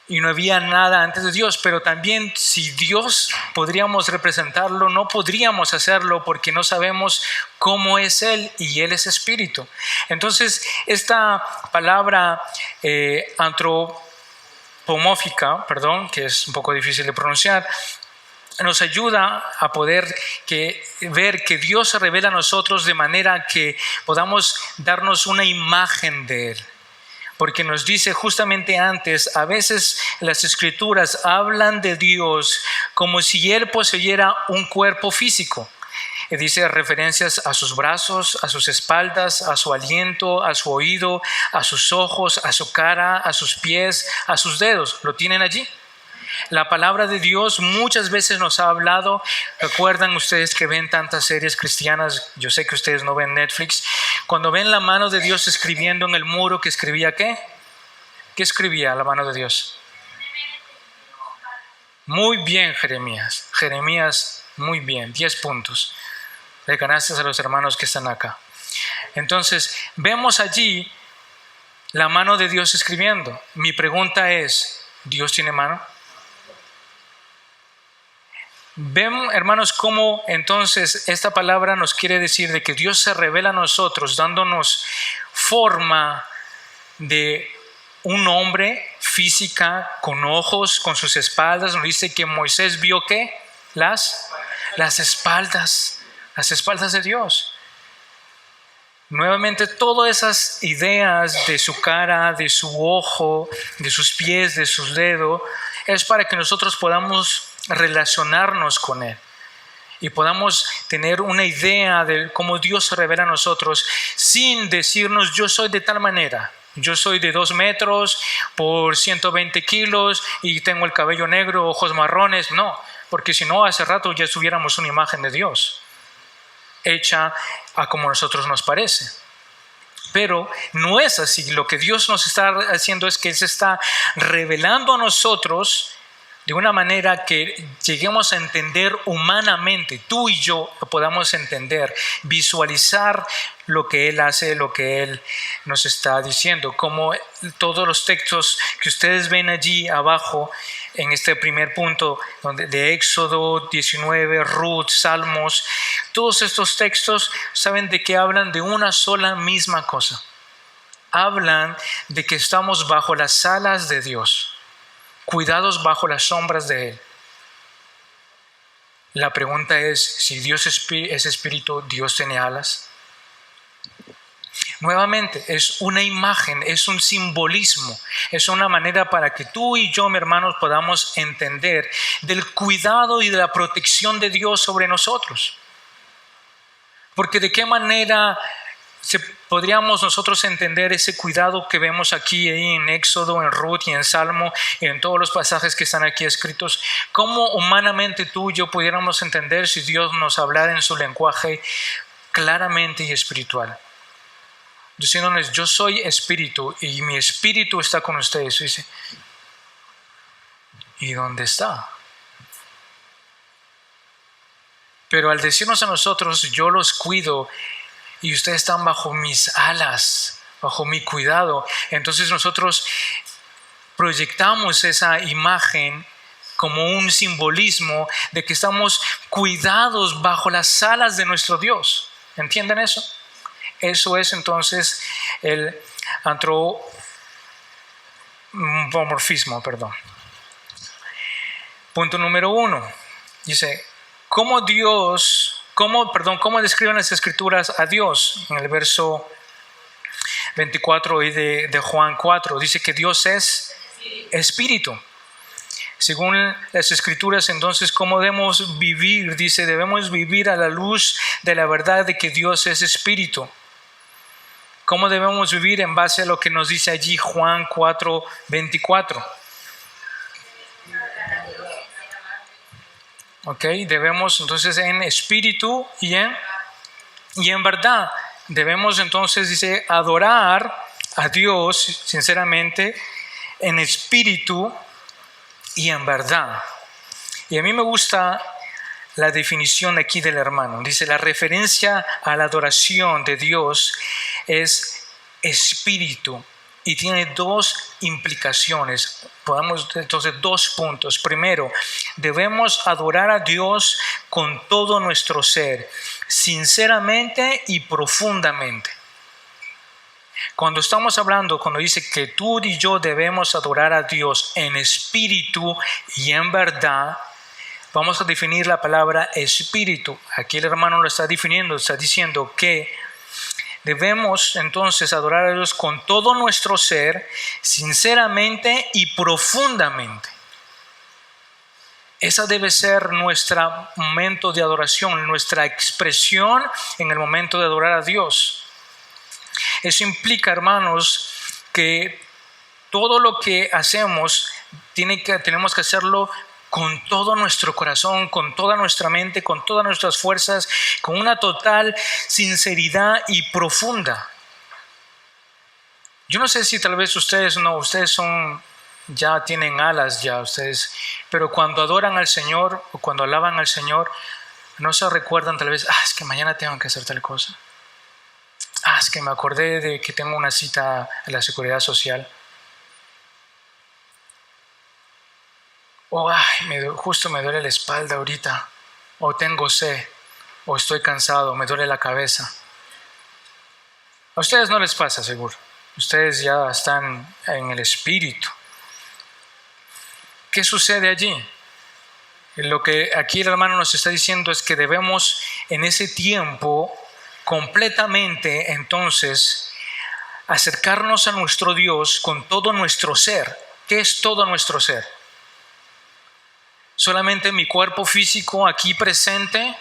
S1: Y no había nada antes de Dios, pero también si Dios podríamos representarlo, no podríamos hacerlo porque no sabemos cómo es Él, y Él es espíritu. Entonces, esta palabra antropomórfica, que es un poco difícil de pronunciar, nos ayuda a poder ver que Dios se revela a nosotros de manera que podamos darnos una imagen de Él. Porque nos dice justamente antes, a veces las escrituras hablan de Dios como si Él poseyera un cuerpo físico. Y dice referencias a sus brazos, a sus espaldas, a su aliento, a su oído, a sus ojos, a su cara, a sus pies, a sus dedos. ¿Lo tienen allí? La palabra de Dios muchas veces nos ha hablado. ¿Recuerdan ustedes que ven tantas series cristianas? Yo sé que ustedes no ven Netflix. Cuando ven la mano de Dios escribiendo en el muro, ¿que escribía qué? ¿Qué escribía la mano de Dios? Muy bien, Jeremías. Jeremías, muy bien. 10 puntos. Le ganaste a los hermanos que están acá. Entonces, vemos allí la mano de Dios escribiendo. Mi pregunta es, ¿Dios tiene mano? Ven, hermanos, cómo entonces esta palabra nos quiere decir de que Dios se revela a nosotros dándonos forma de un hombre física, con ojos, con sus espaldas. Nos dice que Moisés vio ¿qué? Las espaldas de Dios. Nuevamente, todas esas ideas de su cara, de su ojo, de sus pies, de sus dedos, es para que nosotros podamos relacionarnos con Él y podamos tener una idea de cómo Dios se revela a nosotros sin decirnos yo soy de tal manera, yo soy de 2 metros por 120 kilos y tengo el cabello negro, ojos marrones. No, porque si no, hace rato ya tuviéramos una imagen de Dios hecha a como a nosotros nos parece. Pero no es así. Lo que Dios nos está haciendo es que Él se está revelando a nosotros de una manera que lleguemos a entender humanamente, tú y yo lo podamos entender, visualizar lo que Él hace, lo que Él nos está diciendo, como todos los textos que ustedes ven allí abajo en este primer punto, de Éxodo 19, Ruth, Salmos, todos estos textos, ¿saben de qué hablan? De una sola misma cosa. Hablan de que estamos bajo las alas de Dios, cuidados bajo las sombras de Él. La pregunta es, si Dios es espíritu, ¿Dios tiene alas? Nuevamente, es una imagen, es un simbolismo, es una manera para que tú y yo, mi hermanos, podamos entender del cuidado y de la protección de Dios sobre nosotros. Porque de qué manera podríamos nosotros entender ese cuidado que vemos aquí en Éxodo, en Ruth y en Salmo y en todos los pasajes que están aquí escritos. ¿Cómo humanamente tú y yo pudiéramos entender si Dios nos hablara en su lenguaje claramente y espiritual? Diciéndoles, yo soy espíritu y mi espíritu está con ustedes. Dice, ¿y dónde está? Pero al decirnos a nosotros, yo los cuido y ustedes están bajo mis alas, bajo mi cuidado, entonces nosotros proyectamos esa imagen como un simbolismo de que estamos cuidados bajo las alas de nuestro Dios. ¿Entienden eso? Eso es entonces el antropomorfismo. Punto número 1. Dice, ¿cómo describen las escrituras a Dios? En el verso 24 y de Juan 4 dice que Dios es espíritu. Según las Escrituras, entonces, ¿cómo debemos vivir? Dice, debemos vivir a la luz de la verdad de que Dios es espíritu. ¿Cómo debemos vivir? En base a lo que nos dice allí Juan 4:24. Ok, debemos entonces en espíritu y en verdad. Debemos entonces, dice, adorar a Dios sinceramente en espíritu y en verdad. Y a mí me gusta la definición aquí del hermano. Dice, la referencia a la adoración de Dios es espíritu y tiene dos implicaciones. Podemos entonces 2 puntos. Primero, debemos adorar a Dios con todo nuestro ser, sinceramente y profundamente. Cuando estamos hablando, cuando dice que tú y yo debemos adorar a Dios en espíritu y en verdad, vamos a definir la palabra espíritu. Aquí el hermano lo está definiendo, está diciendo que debemos entonces adorar a Dios con todo nuestro ser, sinceramente y profundamente. Esa debe ser nuestro momento de adoración, nuestra expresión en el momento de adorar a Dios. Eso implica, hermanos, que todo lo que hacemos tenemos que hacerlo con todo nuestro corazón, con toda nuestra mente, con todas nuestras fuerzas, con una total sinceridad y profunda. Yo no sé si tal vez ustedes ya tienen alas ya ustedes, pero cuando adoran al Señor o cuando alaban al Señor, no se recuerdan tal vez, es que mañana tengo que hacer tal cosa. Es que me acordé de que tengo una cita en la Seguridad Social. Justo me duele la espalda ahorita. O tengo sed. O estoy cansado. Me duele la cabeza. A ustedes no les pasa, seguro. Ustedes ya están en el espíritu. ¿Qué sucede allí? Lo que aquí el hermano nos está diciendo es que debemos en ese tiempo completamente entonces acercarnos a nuestro Dios con todo nuestro ser. ¿Qué es todo nuestro ser? Solamente mi cuerpo físico aquí presente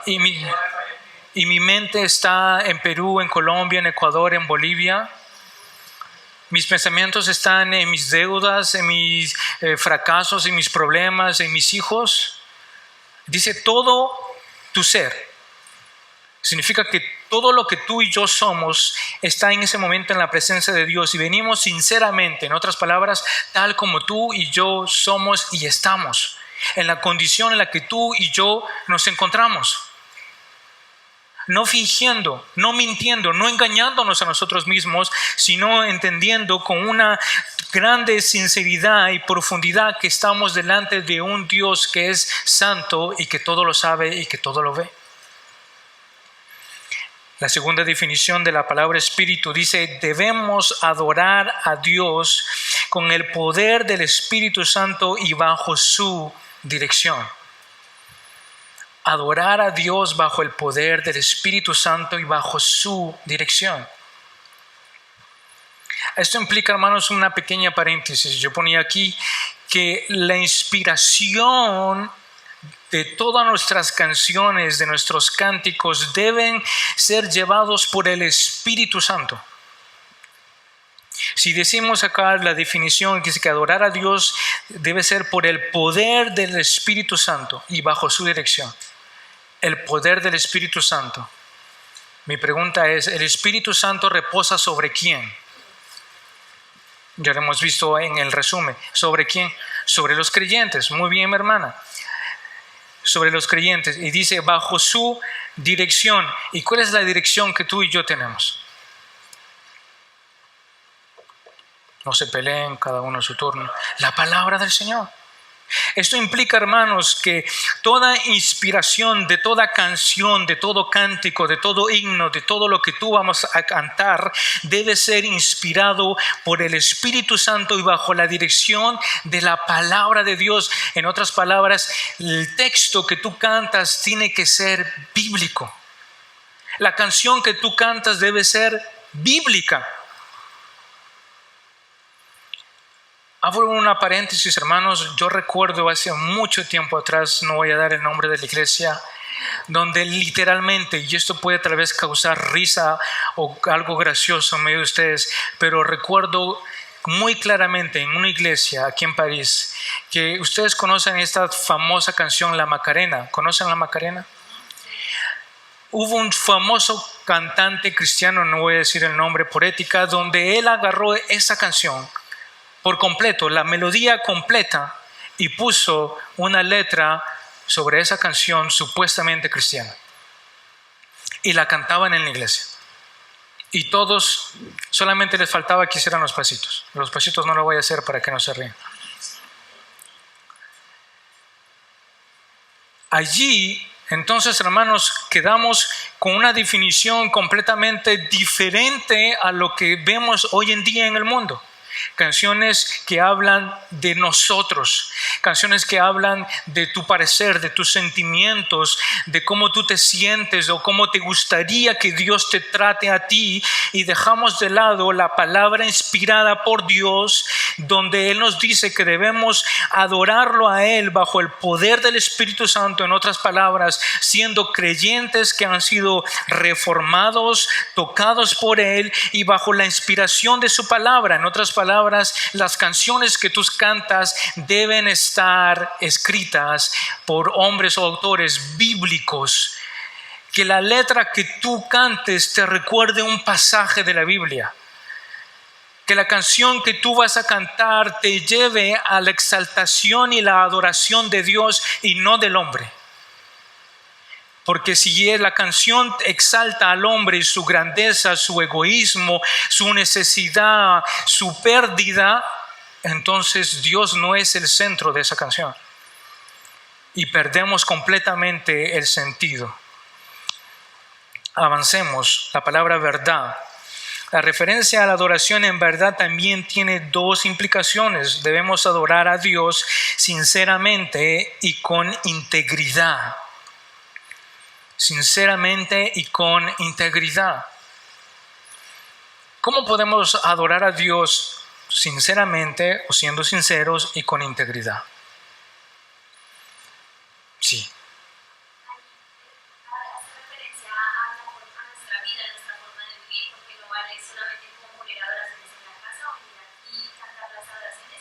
S1: y mi mente está en Perú, en Colombia, en Ecuador, en Bolivia. Mis pensamientos están en mis deudas, en mis fracasos, en mis problemas, en mis hijos. Dice todo tu ser. Significa que todo lo que tú y yo somos está en ese momento en la presencia de Dios y venimos sinceramente, en otras palabras, tal como tú y yo somos y estamos, en la condición en la que tú y yo nos encontramos. No fingiendo, no mintiendo, no engañándonos a nosotros mismos, sino entendiendo con una grande sinceridad y profundidad que estamos delante de un Dios que es santo y que todo lo sabe y que todo lo ve. La segunda definición de la palabra espíritu dice, debemos adorar a Dios con el poder del Espíritu Santo y bajo su dirección. Adorar a Dios bajo el poder del Espíritu Santo y bajo su dirección. Esto implica, hermanos, una pequeña paréntesis. Yo ponía aquí que la inspiración de todas nuestras canciones, de nuestros cánticos, deben ser llevados por el Espíritu Santo. Si decimos acá la definición que dice que adorar a Dios debe ser por el poder del Espíritu Santo y bajo su dirección. El poder del Espíritu Santo. Mi pregunta es, ¿el Espíritu Santo reposa sobre quién? Ya lo hemos visto en el resumen. ¿Sobre quién? Sobre los creyentes. Muy bien, mi hermana. Sobre los creyentes. Y dice, bajo su dirección. ¿Y cuál es la dirección que tú y yo tenemos? No se peleen, cada uno su turno. La palabra del Señor. Esto implica, hermanos, que toda inspiración de toda canción, de todo cántico, de todo himno, de todo lo que tú vamos a cantar, debe ser inspirado por el Espíritu Santo y bajo la dirección de la palabra de Dios. En otras palabras, el texto que tú cantas tiene que ser bíblico. La canción que tú cantas debe ser bíblica. Abro una paréntesis, hermanos. Yo recuerdo hace mucho tiempo atrás, no voy a dar el nombre de la iglesia, donde literalmente, y esto puede tal vez causar risa o algo gracioso en medio de ustedes, pero recuerdo muy claramente en una iglesia aquí en París, que ustedes conocen esta famosa canción La Macarena. ¿Conocen La Macarena? Hubo un famoso cantante cristiano, no voy a decir el nombre por ética, donde él agarró esa canción por completo, la melodía completa, y puso una letra sobre esa canción supuestamente cristiana. Y la cantaban en la iglesia. Y todos, solamente les faltaba que hicieran los pasitos. Los pasitos no lo voy a hacer para que no se rían. Allí, entonces, hermanos, quedamos con una definición completamente diferente a lo que vemos hoy en día en el mundo. Canciones que hablan de nosotros, canciones que hablan de tu parecer, de tus sentimientos, de cómo tú te sientes o cómo te gustaría que Dios te trate a ti, y dejamos de lado la palabra inspirada por Dios, donde Él nos dice que debemos adorarlo a Él bajo el poder del Espíritu Santo, en otras palabras, siendo creyentes que han sido reformados, tocados por Él y bajo la inspiración de su palabra. En otras palabras, las canciones que tú cantas deben estar escritas por hombres o autores bíblicos. Que la letra que tú cantes te recuerde un pasaje de la Biblia. Que la canción que tú vas a cantar te lleve a la exaltación y la adoración de Dios y no del hombre. Porque si la canción exalta al hombre y su grandeza, su egoísmo, su necesidad, su pérdida, entonces Dios no es el centro de esa canción. Y perdemos completamente el sentido. Avancemos. La palabra verdad. La referencia a la adoración en verdad también tiene dos implicaciones. Debemos adorar a Dios sinceramente y con integridad. Sinceramente y con integridad. ¿Cómo podemos adorar a Dios sinceramente o siendo sinceros y con integridad? Sí.
S2: Hace referencia a nuestra vida, a nuestra forma de vivir, porque no vale solamente como poner adoraciones en la casa o venir aquí y cantar las adoraciones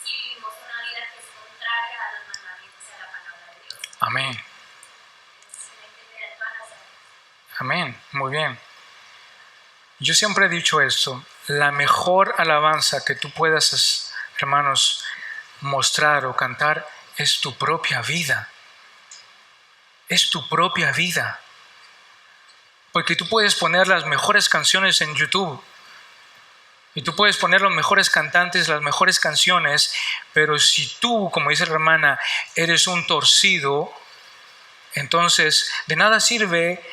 S2: si vivimos una vida que es contraria a los mandamientos y a la palabra de Dios.
S1: Amén. Amén, muy bien. Yo siempre he dicho esto: la mejor alabanza que tú puedas, hermanos, mostrar o cantar es tu propia vida. Es tu propia vida. Porque tú puedes poner las mejores canciones en YouTube y tú puedes poner los mejores cantantes, las mejores canciones, pero si tú, como dice la hermana, eres un torcido, entonces de nada sirve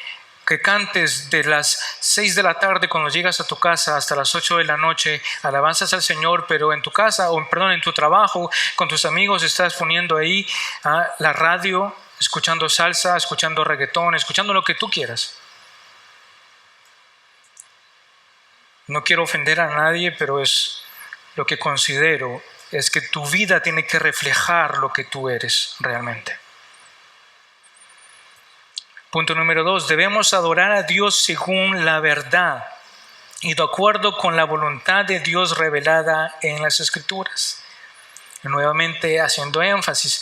S1: que cantes de las 6 de la tarde cuando llegas a tu casa hasta las 8 de la noche, alabanzas al Señor, pero en tu casa, en tu trabajo, con tus amigos estás poniendo ahí la radio, escuchando salsa, escuchando reggaetón, escuchando lo que tú quieras. No quiero ofender a nadie, pero es lo que considero, es que tu vida tiene que reflejar lo que tú eres realmente. Punto número 2, debemos adorar a Dios según la verdad y de acuerdo con la voluntad de Dios revelada en las Escrituras. Nuevamente haciendo énfasis,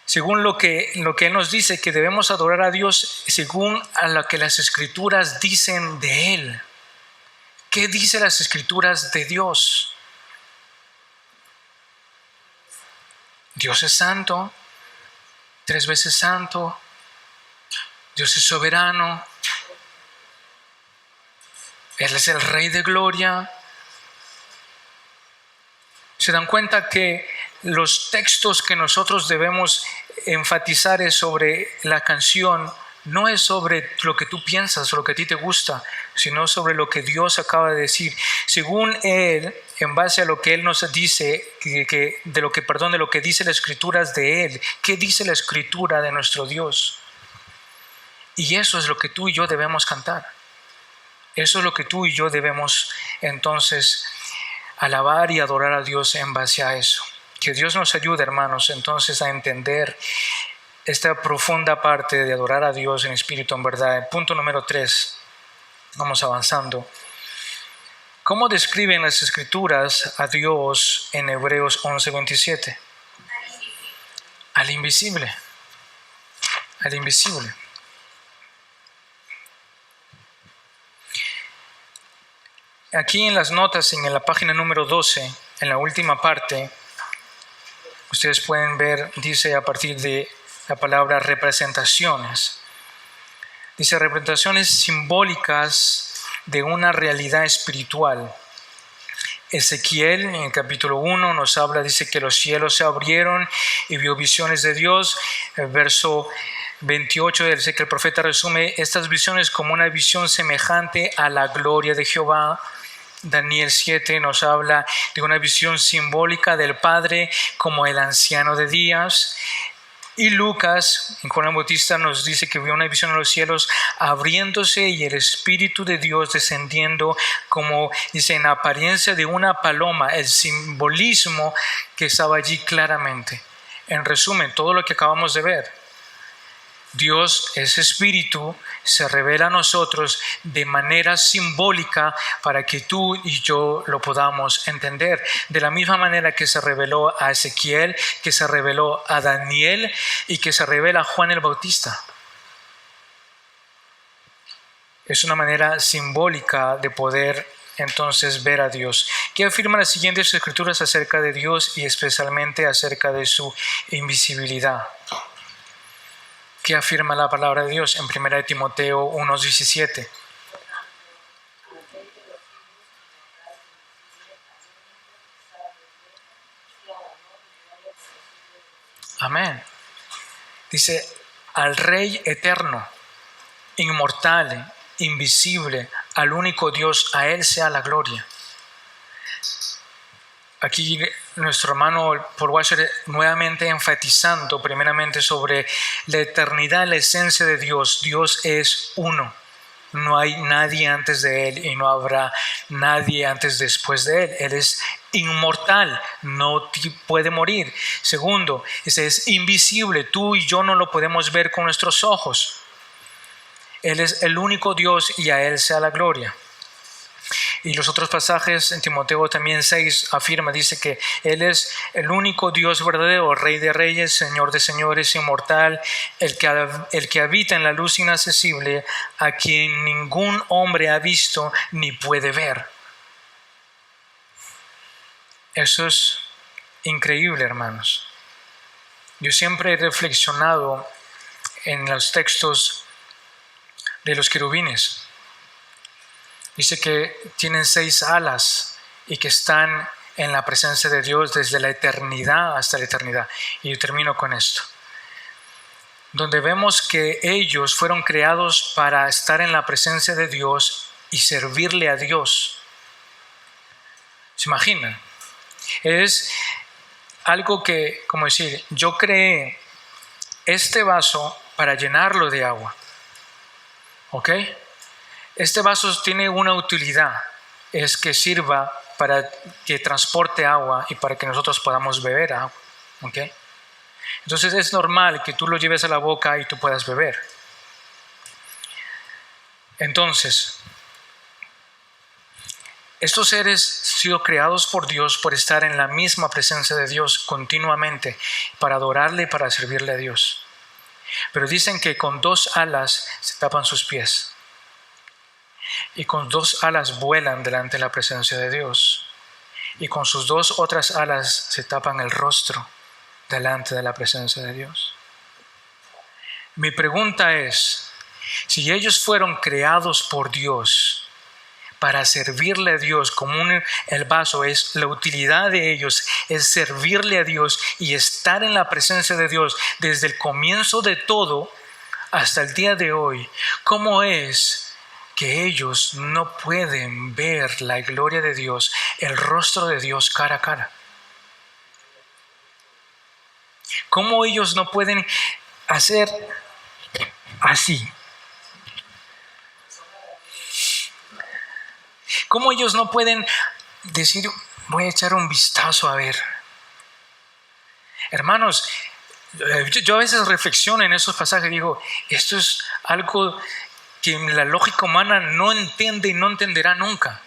S1: según lo que Él nos dice, que debemos adorar a Dios según a lo que las Escrituras dicen de Él. ¿Qué dicen las Escrituras de Dios? Dios es santo, 3 veces santo. Dios es soberano. Él es el Rey de gloria. ¿Se dan cuenta que los textos que nosotros debemos enfatizar es sobre la canción? No es sobre lo que tú piensas o lo que a ti te gusta, sino sobre lo que Dios acaba de decir. Según Él, en base a lo que Él nos dice, de lo que dice las Escrituras de Él. ¿Qué dice la Escritura de nuestro Dios? Y eso es lo que tú y yo debemos cantar. Eso es lo que tú y yo debemos entonces alabar y adorar a Dios en base a eso. Que Dios nos ayude, hermanos, entonces a entender esta profunda parte de adorar a Dios en espíritu, en verdad. El punto número 3, vamos avanzando. ¿Cómo describen las Escrituras a Dios en Hebreos 11:27? Al invisible. Al invisible. Aquí en las notas, en la página número 12, en la última parte, ustedes pueden ver, dice a partir de la palabra representaciones. Dice representaciones simbólicas de una realidad espiritual. Ezequiel en el capítulo 1 nos habla, dice que los cielos se abrieron y vio visiones de Dios. El verso 28 dice que el profeta resume estas visiones como una visión semejante a la gloria de Jehová. Daniel 7 nos habla de una visión simbólica del Padre como el anciano de días. Y Lucas, en Juan el Bautista, nos dice que vio una visión en los cielos abriéndose y el Espíritu de Dios descendiendo como, dice, en apariencia de una paloma, el simbolismo que estaba allí claramente. En resumen, todo lo que acabamos de ver. Dios es espíritu, se revela a nosotros de manera simbólica para que tú y yo lo podamos entender. De la misma manera que se reveló a Ezequiel, que se reveló a Daniel y que se revela a Juan el Bautista. Es una manera simbólica de poder entonces ver a Dios. ¿Qué afirman las siguientes escrituras acerca de Dios y especialmente acerca de su invisibilidad? ¿Qué afirma la palabra de Dios en 1 Timoteo 1:17? Amén. Dice, al Rey eterno, inmortal, invisible, al único Dios, a Él sea la gloria. Aquí nuestro hermano Paul Washer nuevamente enfatizando primeramente sobre la eternidad, la esencia de Dios. Dios es uno. No hay nadie antes de Él y no habrá nadie antes después de Él. Él es inmortal, no puede morir. Segundo, es invisible. Tú y yo no lo podemos ver con nuestros ojos. Él es el único Dios y a Él sea la gloria. Y los otros pasajes en Timoteo también 6 afirma, dice que Él es el único Dios verdadero, Rey de reyes, Señor de señores, inmortal, el que habita en la luz inaccesible, a quien ningún hombre ha visto ni puede ver. Eso es increíble, hermanos. Yo siempre he reflexionado en los textos de los querubines. Dice que tienen 6 alas y que están en la presencia de Dios desde la eternidad hasta la eternidad. Y yo termino con esto. Donde vemos que ellos fueron creados para estar en la presencia de Dios y servirle a Dios. ¿Se imaginan? Es algo que, como decir, yo creé este vaso para llenarlo de agua. ¿Ok? Este vaso tiene una utilidad, es que sirva para que transporte agua y para que nosotros podamos beber agua. ¿Okay? Entonces es normal que tú lo lleves a la boca y tú puedas beber. Entonces, estos seres han sido creados por Dios por estar en la misma presencia de Dios continuamente, para adorarle y para servirle a Dios. Pero dicen que con 2 alas se tapan sus pies. Y con 2 alas vuelan delante de la presencia de Dios. Y con sus 2 otras alas se tapan el rostro delante de la presencia de Dios. Mi pregunta es, si ellos fueron creados por Dios para servirle a Dios, como el vaso es la utilidad de ellos, es servirle a Dios y estar en la presencia de Dios desde el comienzo de todo hasta el día de hoy, ¿cómo es que ellos no pueden ver la gloria de Dios, el rostro de Dios cara a cara? ¿Cómo ellos no pueden hacer así? ¿Cómo ellos no pueden decir, Voy a echar un vistazo a ver. Hermanos, yo a veces reflexiono en esos pasajes y digo, esto es algo que la lógica humana no entiende y no entenderá nunca.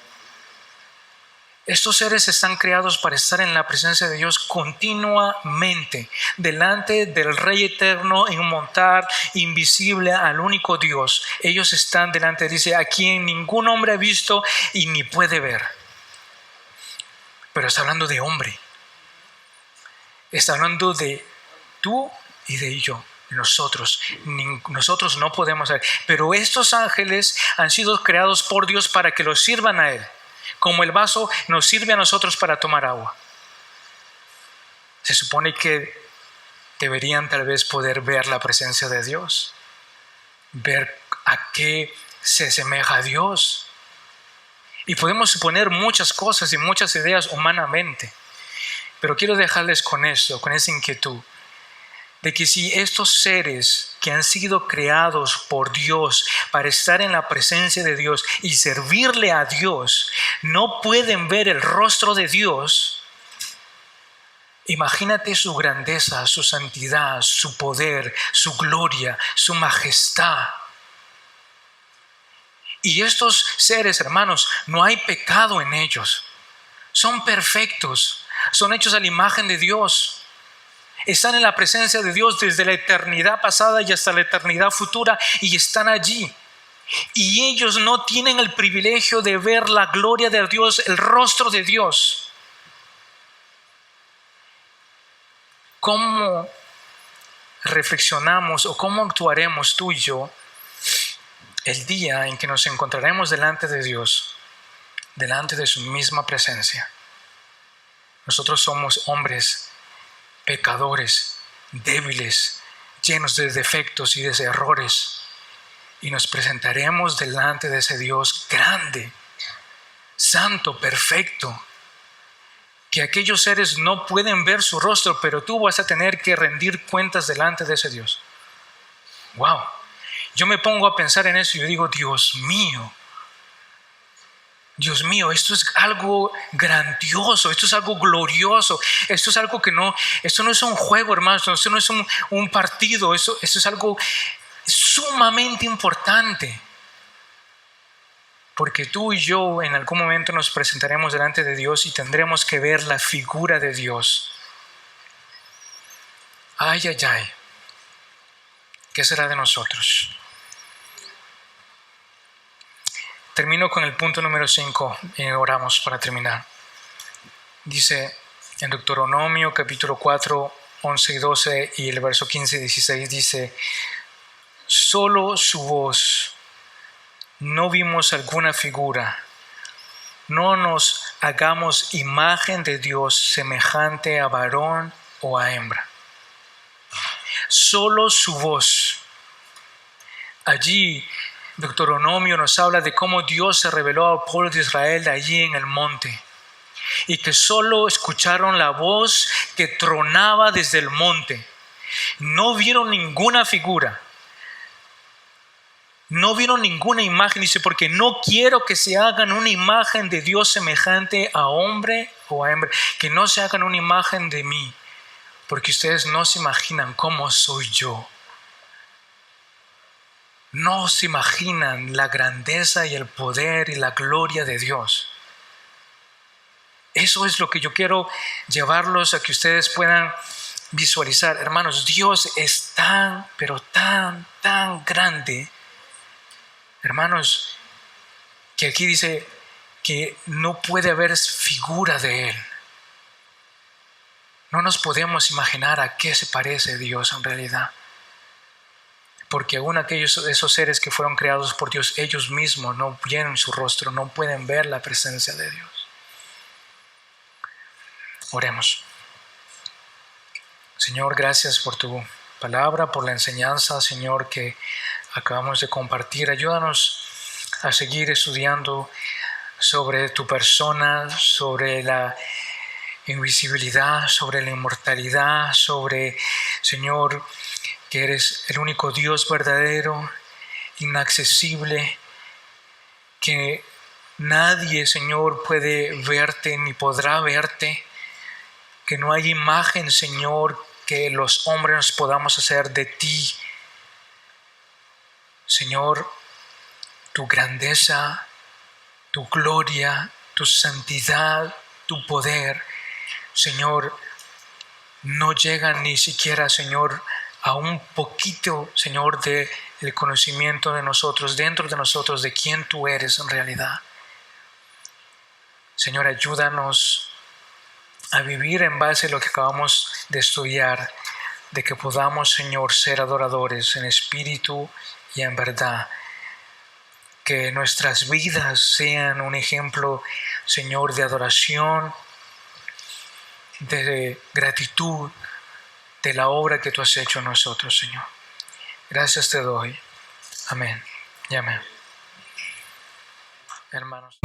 S1: Estos seres están creados para estar en la presencia de Dios continuamente, delante del Rey eterno, inmortal, invisible, al único Dios. Ellos están delante, dice, a quien ningún hombre ha visto y ni puede ver. Pero está hablando de hombre. Está hablando de tú y de yo, de nosotros. Nosotros no podemos ver. Pero estos ángeles han sido creados por Dios para que los sirvan a Él. Como el vaso nos sirve a nosotros para tomar agua. Se supone que deberían tal vez poder ver la presencia de Dios. Ver a qué se asemeja a Dios. Y podemos suponer muchas cosas y muchas ideas humanamente. Pero quiero dejarles con esto, con esa inquietud. De que si estos seres que han sido creados por Dios para estar en la presencia de Dios y servirle a Dios, no pueden ver el rostro de Dios, imagínate su grandeza, su santidad, su poder, su gloria, su majestad. Y estos seres, hermanos, no hay pecado en ellos. Son perfectos, son hechos a la imagen de Dios. Están en la presencia de Dios desde la eternidad pasada y hasta la eternidad futura y están allí. Y ellos no tienen el privilegio de ver la gloria de Dios, el rostro de Dios. ¿Cómo reflexionamos o cómo actuaremos tú y yo el día en que nos encontraremos delante de Dios, delante de su misma presencia? Nosotros somos hombres pecadores, débiles, llenos de defectos y de errores, y nos presentaremos delante de ese Dios grande, santo, perfecto, que aquellos seres no pueden ver su rostro, pero tú vas a tener que rendir cuentas delante de ese Dios. Wow, yo me pongo a pensar en eso y yo digo, Dios mío, esto es algo grandioso, esto es algo glorioso, esto es algo esto no es un juego, hermanos, esto no es un partido, esto es algo sumamente importante. Porque tú y yo en algún momento nos presentaremos delante de Dios y tendremos que ver la figura de Dios. Ay, ¿qué será de nosotros? Termino con el punto número 5 y oramos para terminar. Dice en Deuteronomio capítulo 4, 11 y 12 y el verso 15 y 16 dice: solo su voz, no vimos alguna figura, no nos hagamos imagen de Dios semejante a varón o a hembra. Solo su voz. Allí Deuteronomio nos habla de cómo Dios se reveló al pueblo de Israel allí en el monte y que solo escucharon la voz que tronaba desde el monte. No vieron ninguna figura, no vieron ninguna imagen. Dice, porque no quiero que se hagan una imagen de Dios semejante a hombre o a hembra, que no se hagan una imagen de mí, porque ustedes no se imaginan cómo soy yo. No se imaginan la grandeza y el poder y la gloria de Dios. Eso es lo que yo quiero llevarlos a que ustedes puedan visualizar. Hermanos, Dios es tan, pero tan grande. Hermanos, que aquí dice que no puede haber figura de Él. No nos podemos imaginar a qué se parece Dios en realidad. Porque aún esos seres que fueron creados por Dios, ellos mismos no ven su rostro, no pueden ver la presencia de Dios. Oremos. Señor, gracias por tu palabra, por la enseñanza, Señor, que acabamos de compartir. Ayúdanos a seguir estudiando sobre tu persona, sobre la invisibilidad, sobre la inmortalidad, sobre, Señor, que eres el único Dios verdadero, inaccesible, que nadie, Señor, puede verte ni podrá verte, que no hay imagen, Señor, que los hombres nos podamos hacer de ti. Señor, tu grandeza, tu gloria, tu santidad, tu poder, Señor, no llegan ni siquiera, Señor, a un poquito, Señor, del conocimiento de nosotros, dentro de nosotros, de quién tú eres en realidad. Señor, ayúdanos a vivir en base a lo que acabamos de estudiar, de que podamos, Señor, ser adoradores en espíritu y en verdad. Que nuestras vidas sean un ejemplo, Señor, de adoración, de gratitud, de la obra que tú has hecho en nosotros, Señor. Gracias te doy. Amén y amén. Hermanos.